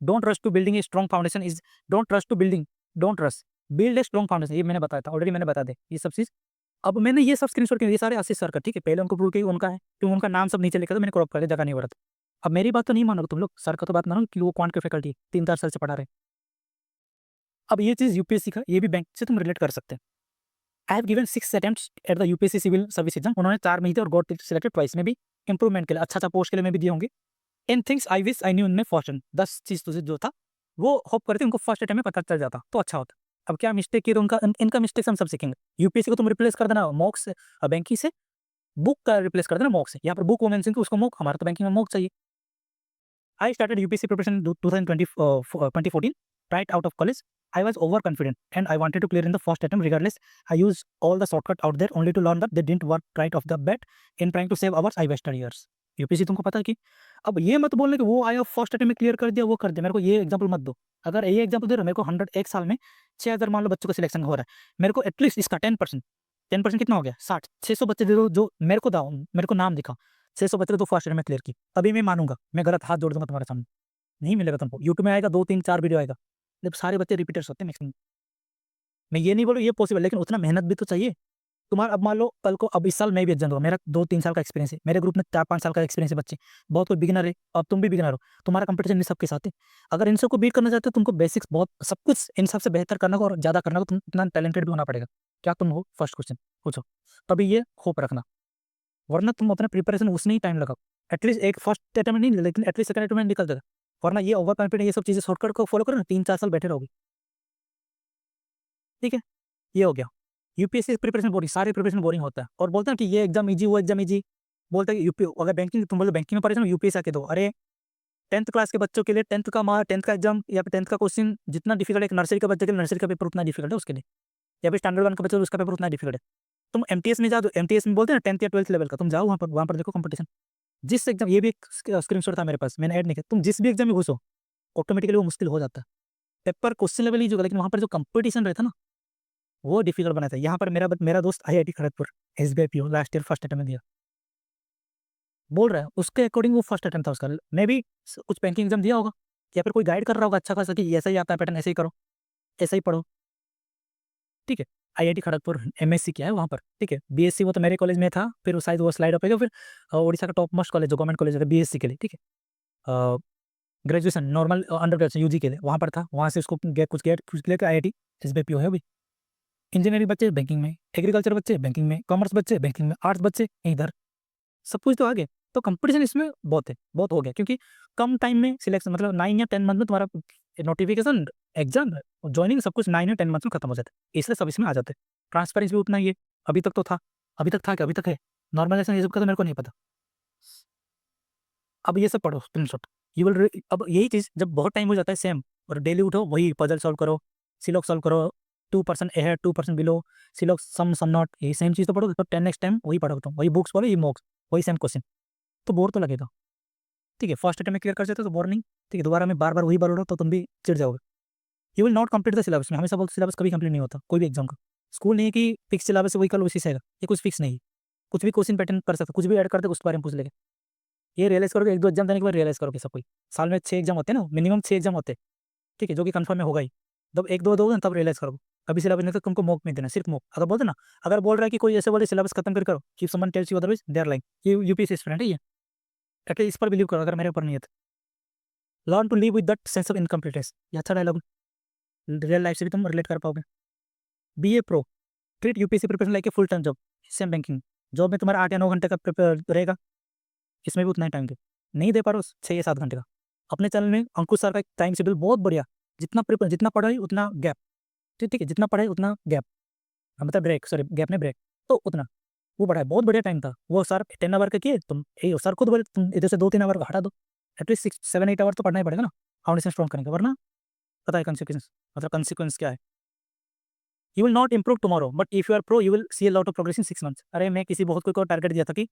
Don't rush to building a strong foundation is don't rush to building don't rush build a strong foundation, ये मैंने बताया था ऑलरेडी, मैंने बता दे ये सब चीज़। अब मैंने ये सब स्क्रीनशॉट किया, ये सारे आशीष सर का, ठीक है, पहले उनको प्रूव किया उनका है, क्योंकि उनका नाम सब नीचे लिखा था, मैंने क्रॉप कर दिया, जगह नहीं हो रहा था। अब मेरी बात तो नहीं मानोगे तुम लोग, सर का तो बात मानो कि वो क्वांट के फैकल्टी 3-4 साल से पढ़ा रहे। अब ये चीज़ यूपीएससी का, ये भी बैंक से तुम रिलेट कर सकते हैं। I have given 6 attempts at the UPSC civil service exam, उन्होंने 4 में ही थे और गॉट सिलेक्टेड ट्वाइस, में भी इंप्रूवमेंट के लिए, अच्छा पोस्ट के लिए में भी दिए होंगे। In things I wish I knew इनमें फर्स्ट एंड 10 चीज़ तुझे जो था वो होप करते उनको फर्स्ट अटेम्प्ट में पता चल जाता तो अच्छा होता। अब क्या मिस्टेक किए तो उनका इनका मिस्टेक हम सब सीखेंगे। यूपीएससी को तुम रिप्लेस कर देना मॉक से, बैंकिंग से, बुक का रिप्लेस कर देना मॉक से। यहाँ पर बुक वो मेंशन की उसको मॉक, हमारा तो बैंकिंग में मॉक चाहिए। I started UPSC preparation in 2014, right out of college. I was overconfident and I wanted to clear in the first attempt regardless. I used all the shortcut out there only to learn that they didn't work right off the bat. In trying to save hours, I wasted years. UPSC तुमको पता है कि अब ये मत बोलने कि वो आया फर्स्ट अटेम्प्ट में क्लियर कर दिया वो कर दिया, मेरे को ये एग्जांपल मत दो। अगर ये एग्जांपल दे रहे हो, मेरे को 100 एक साल में 6000 मान लो बच्चों का सिलेक्शन हो रहा है, मेरे को एटलीस्ट इसका 10% कितना हो गया, 60 600 बच्चे दे दो जो मेरे को दाओ, मेरे को नाम दिखाओ 600 बच्चे तो फर्स्ट ईयर में क्लियर की, तभी मैं मानूंगा, मैं गलत हाथ जोड़ दूंगा तुम्हारे सामने। नहीं मिलेगा तुमको, यूट्यूब में आएगा 2-3-4 वीडियो आएगा, जब सारे बच्चे रिपीटर्स होते हैं मैक्सिमम। मैं ये नहीं बोलूँ ये पॉसिबल, लेकिन उतना मेहनत भी तो चाहिए तुम्हारा। अब मान लो कल को, अब इस साल मैं भी एग्जाम दूंगा, मेरा 2-3 साल का एक्सपीरियंस है, मेरे ग्रुप में 4-5 साल का एक्सपीरियंस है बच्चे, बहुत कोई बिगिनर है, अब तुम भी बिगिनर हो, तुम्हारा कंपटीशन इन सबके साथ है। अगर इन सबको बीट करना चाहते हो तुमको बेसिक्स बहुत सब कुछ इन सबसे बेहतर करना होगा और ज़्यादा करना होगा, तुम इतना टैलेंटेड भी होना पड़ेगा। क्या तुम हो, फर्स्ट क्वेश्चन पूछो, तभी ये होप रखना, वरना तुम अपना प्रिपरेशन उसने ही टाइम लगाओ। एटलीस्ट एक फर्स्ट अटेम्प्ट नहीं लेकिन एटलीस्ट सेकंड अटेम्प्ट में निकल जाएगा, वरना ये ओवर कॉन्फिडेंस ये सब चीज़ें शॉर्टकट को फॉलो करो ना, 3-4 साल बैठे रहोगे। ठीक है, ये हो गया। यूपीएससी प्रिपरेशन बोरिंग, सारे प्रिपरेशन बोरिंग होता है और बोलते हैं कि ये एग्जाम इजी वो एग्जाम इजी, बोलते हैं यूपी अगर बैंकिंग तुम बोलो बैंकिंग में परेशान हो यूपीएससी आके दो। अरे 10th क्लास के बच्चों के लिए 10th का एग्जाम या फिर 10th का क्वेश्चन जितना डिफिकल्ट है, एक नर्सरी के बच्चे के लिए नर्सरी का पेपर उतना डिफिकल्ट है उसके लिए, या फिर स्टैंडर्ड 1 का बच्चा उसका पेपर उतना डिफिकल्ट है। तुम एमटीएस में जाओ, एमटीएस में बोलते हैं ना 10th या 12th लेवल का, तुम जाओ वहाँ पर देखो कंपटीशन। जिस एग्जाम, ये भी एक स्क्रीनशॉट था मेरे पास, मैंने ऐड नहीं किया, तुम जिस भी एग्जाम में घुसो ऑटोमेटिकली वो मुश्किल हो जाता है। पेपर क्वेश्चन लेवल ही जो, लेकिन वहाँ पर जो कंपटीशन रहता है ना वो डिफिकल्ट बनाता है। यहाँ पर मेरा दोस्त IIT Kharagpur SBI PO last year first attempt में दिया, बोल रहा है उसके अकॉर्डिंग वो फर्स्ट अटेम्प्ट था उसका। मैं भी कुछ बैंकिंग एग्जाम दिया होगा या फिर कोई गाइड कर रहा होगा अच्छा खासा कि ऐसा ही आता है पैटर्न, ऐसे ही करो, ऐसा ही पढ़ो। ठीक है, आईआईटी खड़गपुर एमएससी किया है वहाँ पर। ठीक है, बीएससी वो तो मेरे कॉलेज में था, फिर शायद वो स्लाइड अप हो गया, फिर उड़ीसा का टॉप मोस्ट कॉलेज जो गवर्नमेंट कॉलेज है बीएससी के लिए, ठीक है, graduation normal under graduation UG के लिए वहाँ पर था, वहाँ से उसको कुछ लेकर आईआईटी एसबीआई पीओ है अभी। इंजीनियरिंग बच्चे बैंकिंग में, एग्रीकल्चर बच्चे बैंकिंग में, कॉमर्स बच्चे बैंकिंग में, आर्ट्स बच्चे इधर, सब कुछ तो आगे। तो कंपटीशन इसमें बहुत है, बहुत हो गया, क्योंकि कम टाइम में सिलेक्शन, मतलब 9 या 10 मंथ में तुम्हारा नोटिफिकेशन एग्जाम ज्वाइनिंग सब कुछ 9 या 10 मंथ में खत्म हो जाता है, इसलिए सब इसमें आ जाते हैं। ट्रांसपेरेंसी भी उतना ही है, अभी तक तो था, अभी तक था कि अभी तक है, नॉर्मलाइजेशन ये सब का तो मेरे को नहीं पता। अब ये सब पढ़ो स्क्रीनशॉट, यू विल, अब यही चीज़ जब बहुत टाइम हो जाता है सेम, और डेली उठो वही पजल सॉल्व करो, सिलॉक सॉल्व करो, 2% अहेड 2% बिलो, सिलॉक सम नॉट, यही सेम चीज़ तो पढ़ो, तो 10 नेक्स्ट टाइम वही पढ़ो तुम, वही बुक्स पढ़ो, ये मॉक्स, वही सेम क्वेश्चन, तो बोर तो लगेगा। ठीक है, फर्स्ट अटेम्प्ट में क्लियर कर जाते तो बोर नहीं, ठीक है, दोबारा में बार बार वही बोल रहा तो तुम भी चिढ़ जाओगे। You will not complete the syllabus, में हमेशा बोलते सिलेबस कभी कंप्लीट नहीं होता कोई भी एग्जाम का। स्कूल नहीं है कि फिक्स सिलेबस वही कल उसी से आएगा, ये कुछ फिक्स नहीं है, कुछ भी क्वेश्चन पैटर्न कर सकते, कुछ भी ऐड करते उसके बारे में पूछ लेंगे। ये रियलाइज करोगे 1-2 एग्जाम देने के बाद रियलाइज करोगे सब कोई, साल में 6 एग्जाम होते हैं ना, मिनिमम 6 एग्जाम होते हैं, ठीक है, जो कि कंफर्म में होगा ही, जब 1-2 दोगे तब रियलाइज करोगे। कभी सिलेबस नहीं तो तुमको मॉक नहीं देना, सिर्फ मॉक। अगर बोलते ना, अगर बोल रहा है कि कोई ऐसे बोले सिलेबस खत्म कर करो, कि someone tells you otherwise they are lying, ये यूपीएससी स्टूडेंट है ये, एटलीस्ट इस पर बिलीव करो, अगर मेरे ऊपर नहीं है तो। Learn to live with that sense of incompleteness, ये अच्छा डायलॉग, रियल लाइफ से भी तुम रिलेट कर पाओगे। Be a pro, treat UPSC preparation like a full time job, same banking job में तुम्हारा 8 या 9 घंटे का प्रिपेयर रहेगा, इसमें भी उतना ही टाइम दे, नहीं दे पा रहे हो 6 या 7 घंटे का। अपने चैनल में अंकुश सर का एक टाइम शेड्यूल बहुत बढ़िया, जितना पढ़ाई उतना गैप, ठीक है, जितना पढ़ाई उतना गैप, मतलब ब्रेक, सॉरी गैप नहीं ब्रेक, तो उतना वो पढ़ाई बहुत बढ़िया टाइम था। वो सर 10 आवर का किए तुम, सर खुद बोले तुम इधर से 2-3 आवर का हटा दो, एटलीस्ट 6-7-8 आवर तो पढ़ना ही पड़ेगा ना फाउंडेशन स्ट्रॉन्ग करने का, वरना पता है कंसिक्वेंस, मतलब कंसिक्वेंस क्या है। You will not improve tomorrow but if you are pro you will see a lot of progress in 6 months. अरे मैं किसी बहुत कोई को टारगेट दिया था कि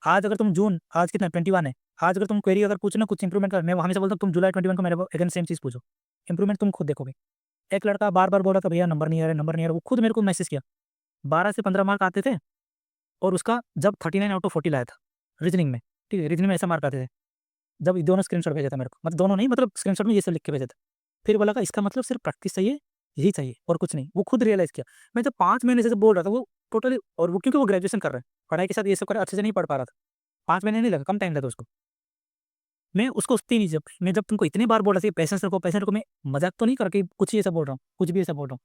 आज अगर तुम जून, आज कितना 21 है, आज अगर तुम क्वेरी अगर पूछना कुछ इंप्रूवमेंट कर, मैं हमेशा बोलता हूँ तुम जुलाई 21 को मेरे अगेन सेम चीज़ पूछो, इंप्रूवमेंट तुम खुद देखोगे। एक लड़का बार बार बोल रहा था भैया नंबर नहीं आ रहा, नंबर नहीं आ रहा, वो खुद मेरे को मैसेज किया, 12 से 15 मार्क आते थे और उसका जब 39 आउट ऑफ 40 लाया था रीजनिंग में, ठीक है, रीजनिंग में ऐसा मार्क आते थे जब ये दोनों स्क्रीनशॉट भेजा था मेरे को, मतलब दोनों नहीं, मतलब स्क्रीनशॉट में ये सब लिख के भेजा था। फिर बोला का इसका मतलब सिर्फ प्रैक्टिस चाहिए, यही चाहिए और कुछ नहीं। वो खुद रियलाइज़ किया। मैं जब 5 महीने से जब बोल रहा था वो टोटली, और वो क्योंकि वो ग्रेजुएशन कर रहा है, पढ़ाई के साथ ये सब कर रहा है, अच्छे से नहीं पढ़ पा रहा था। 5 महीने नहीं लगा, कम टाइम लगा उसको। मैं उसको उतनी नहीं, जब मैं जब तुमको इतनी बार बोल रहा था पेशेंस रखो, मैं मज़ाक तो नहीं कर के कुछ ही ऐसा बोल रहा हूँ, कुछ भी ऐसा बोल रहा हूँ।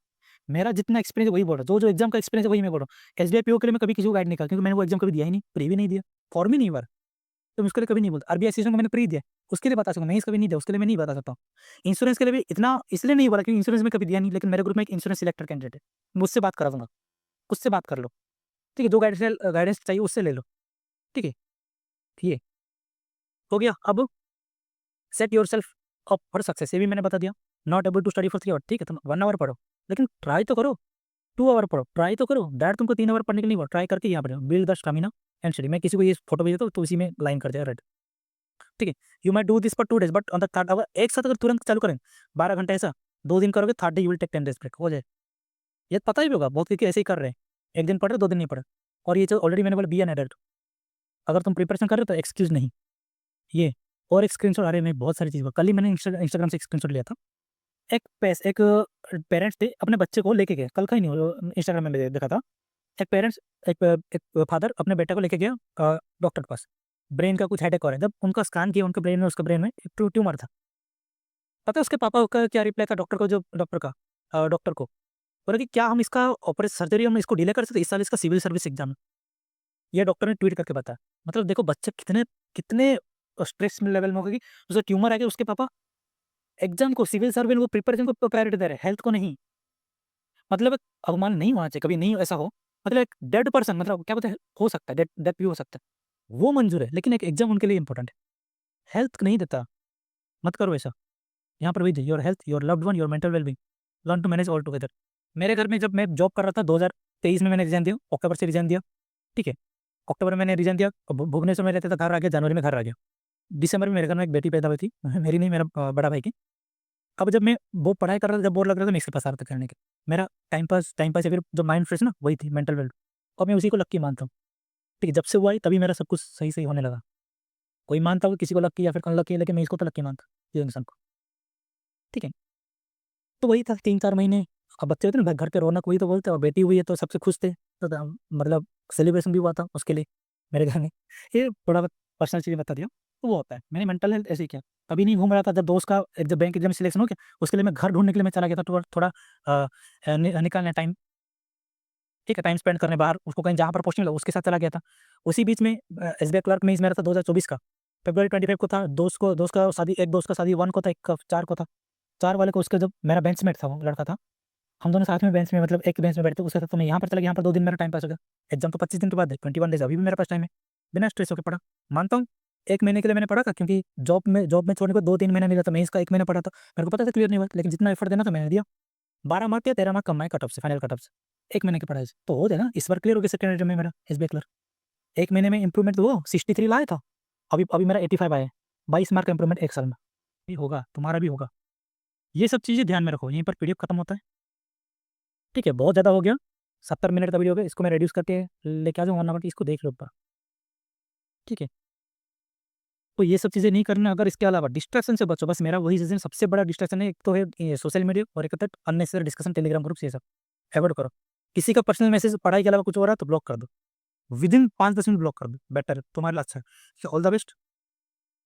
मेरा जितना एक्सपीरियंस है वही बोल रहा हूँ, जो एग्ज़ाम का एक्सपीरियंस है वही मैं बोल रहा हूँ। एसबीआई पीओ के लिए मैं कभी किसी को गाइड नहीं किया, क्योंकि मैंने वो एग्ज़ाम कभी दिया ही नहीं, प्री भी नहीं दिया, फॉर्म ही नहीं भरा। तो मैं उसके लिए कभी नहीं बोलता। आरबीआई सीजन को मैंने प्री दिया, उसके लिए बता सकूँ, मेंस कभी नहीं दिया, उसके लिए मैं नहीं बता सकता हूँ। इंश्योरेंस के लिए भी इतना इसलिए नहीं बोला क्योंकि इंश्योरेंस में कभी दिया नहीं, लेकिन मेरे ग्रुप में एक इंश्योरेंस सिलेक्टेड कैंडिडेट है, मैं उससे बात करा दूँगा, उससे बात कर लो, ठीक है? जो गाइडेंस चाहिए उससे ले लो, ठीक है? ये हो गया। अब set yourself up for success, ये भी मैंने बता दिया। Not able to study for 3 hour, ठीक है, तुम 1 आवर पढ़ो, लेकिन ट्राई तो करो। 2 आवर पढ़ो, ट्राई तो करो। डायरेक्ट तुमको 3 आवर पढ़ने के लिए नहीं बोला, ट्राई करके यहाँ पे build the stamina and study. मैं किसी को ये फोटो भेजता हूँ तो उसी में लाइन कर दिया, राइट, ठीक है? You might do this for 2 days but on the third hour, एक साथ अगर तुरंत चालू करें 12 घंटे ऐसा, 2 दिन करोगे, third day you will take 10 days break, हो जाए। ये पता ही भी होगा, बहुत क्योंकि ऐसे ही कर रहे हैं। 1 दिन पढ़ रहे, 2 दिन नहीं पढ़े। और ये जो ऑलरेडी मैंने बोला बी एन एडल्ट, अगर तुम प्रिपरेशन कर रहे हो तो एक्सक्यूज़ नहीं। ये और एक स्क्रीनशॉट, अरे मैं बहुत सारी चीज़, कल ही मैंने इंस्टाग्राम से एक स्क्रीनशॉट लिया था। एक पेरेंट्स थे, अपने बच्चे को लेके गए, कल का ही नहीं, इंस्टाग्राम में मैंने देखा था। एक पेरेंट्स एक फादर अपने बेटे को लेके गया डॉक्टर के पास। ब्रेन का कुछ हेडेक हो रहा है। जब उनका स्कैन किया उनके ब्रेन में, उसके ब्रेन में एक ट्यूमर था। पता है उसके पापा का क्या रिप्लाई था डॉक्टर को, जो डॉक्टर को बोला कि क्या हम इसका ऑपरेशन सर्जरी हम इसको डिले कर सकते हैं, इस साल इसका सिविल सर्विस एग्जाम है। ये डॉक्टर ने ट्वीट करके बताया। मतलब देखो बच्चे कितने कितने स्ट्रेस लेवल में होगा कि उसे ट्यूमर आ गया, उसके पापा एग्जाम को, सिविल सर्विस को, प्रिपरेशन को प्रायोरिटी दे रहे हैं, हेल्थ को नहीं। मतलब एक अवमान नहीं होना चाहिए, कभी नहीं ऐसा हो। मतलब एक डेड पर्सन, मतलब क्या बोलते हैं, हो सकता है डेथ डेथ भी हो सकता है, वो मंजूर है, लेकिन एक एग्जाम उनके लिए इंपॉर्टेंट है। हेल्थ नहीं देता, मत करो ऐसा। यहाँ पर भी your health, your loved one, your mental wellbeing, learn to manage all together. मेरे घर में जब मैं जॉब कर रहा था 2023 में मैंने रिजाइन दिया, अक्टूबर से रिजाइन दिया, ठीक है? अक्टूबर में मैंने रिजाइन दिया, भुवनेश्वर में रहता था, घर आ गया, जनवरी में घर आ गया। दिसंबर में मेरे घर में एक बेटी पैदा हुई थी, मेरी नहीं, मेरा बड़ा भाई की। अब जब मैं वो पढ़ाई कर रहा था, जब बोर लग रहा था, मैं इसके पास आ रहा था करने के। मेरा टाइम पास या फिर जो माइंड फ्रेश ना, वही थी मेंटल वेल्थ, और मैं उसी को लक्की मानता हूँ, ठीक है? जब से वो आई तभी मेरा सब कुछ सही सही होने लगा। कोई मानता हो किसी को लक्की या फिर अनलक्की, लेकिन मैं इसको तो लक्की मानता हूँ, ये इंसान को, ठीक है? तो वही था 3-4 महीने। अब बच्चे होते हैं ना, घर पे रौनक हुई तो बोलते हैं, और बेटी हुई है तो सबसे खुश थे, तो मतलब सेलिब्रेशन भी हुआ था उसके लिए मेरे घर में। ये थोड़ा बहुत पर्सनल चीज़ें बता दिया, तो वो होता है। मैंने मेंटल हेल्थ ऐसे ही किया, कभी नहीं घूम रहा था। जब दोस्त का जब बैंक एग्जाम सिलेक्शन हो गया, उसके लिए मैं घर ढूँढने के लिए मैं चला गया था, थोड़ा निकालने टाइम, ठीक है, टाइम स्पेंड करने बाहर, उसको कहीं जहाँ पर पोस्टिंग मिला उसके साथ चला गया था। उसी बीच में एसबीआई क्लर्क में मेरा था 2024 का, फरवरी 25 को था। दोस्त का शादी, एक दोस्त का शादी 1 को था, एक का 4 को था। 4 वाले को, उसका जब मेरा बेंचमेट था, वो लड़का था, हम दोनों साथ में बेंच में, मतलब एक बेंच में बैठते, उसके साथ तो मैं यहाँ पर चला गया, यहाँ पर 2 दिन मेरा टाइम पास हो गया। एग्जाम तो 25 दिन के बाद है, 21 डेज़ अभी भी मेरे पास टाइम है, बिना स्ट्रेस होके पढ़ा। मानता हूँ 1 महीने के लिए मैंने पढ़ा था, क्योंकि जॉब में छोड़ने को 2-3 महीना मिला था, मैं इसका 1 महीना पढ़ा था। मेरे को पता था क्लियर नहीं हुआ, लेकिन जितना एफर्ट देना था मैंने दिया। 12 मार्क या 13 मार्क कम आए कट ऑफ से, फाइनल कट ऑफ से, 1 महीने की पढ़ाई से, तो हो जाएगा। इस बार क्लियर हो गया सेकंड एटेम्प्ट में मेरा एसबीआई क्लर्क। 1 महीने में इंप्रूवमेंट तो वो 63 लाया था, अभी अभी मेरा 85 आया है। 22 मार्क का इंप्रूवमेंट 1 साल में। भी होगा, तुम्हारा भी होगा। ये सब चीज़ें ध्यान में रखो। यहीं पर पीडीएफ खत्म होता है, ठीक है? बहुत ज़्यादा हो गया, 70 मिनट का वीडियो हो गया, इसको मैं रिड्यूस करके लेके आ जाऊँ 1 आवर की, इसको देख लो एक बार, ठीक है? तो ये सब चीज़ें नहीं करना। अगर इसके अलावा डिस्ट्रैक्शन से बचो, बस मेरा वही सजेशन, सबसे बड़ा डिस्ट्रैक्शन है, एक तो है ये सोशल मीडिया, और एक होता है अननेसेसरी डिस्कशन, टेलीग्राम ग्रुप्स, ये सब अवॉइड करो। किसी का पर्सनल मैसेज पढ़ाई के अलावा कुछ हो रहा है तो ब्लॉक कर दो, विदिन 5-10 मिनट ब्लॉक कर दो, बेटर है, तुम्हारे लिए अच्छा है। All the best.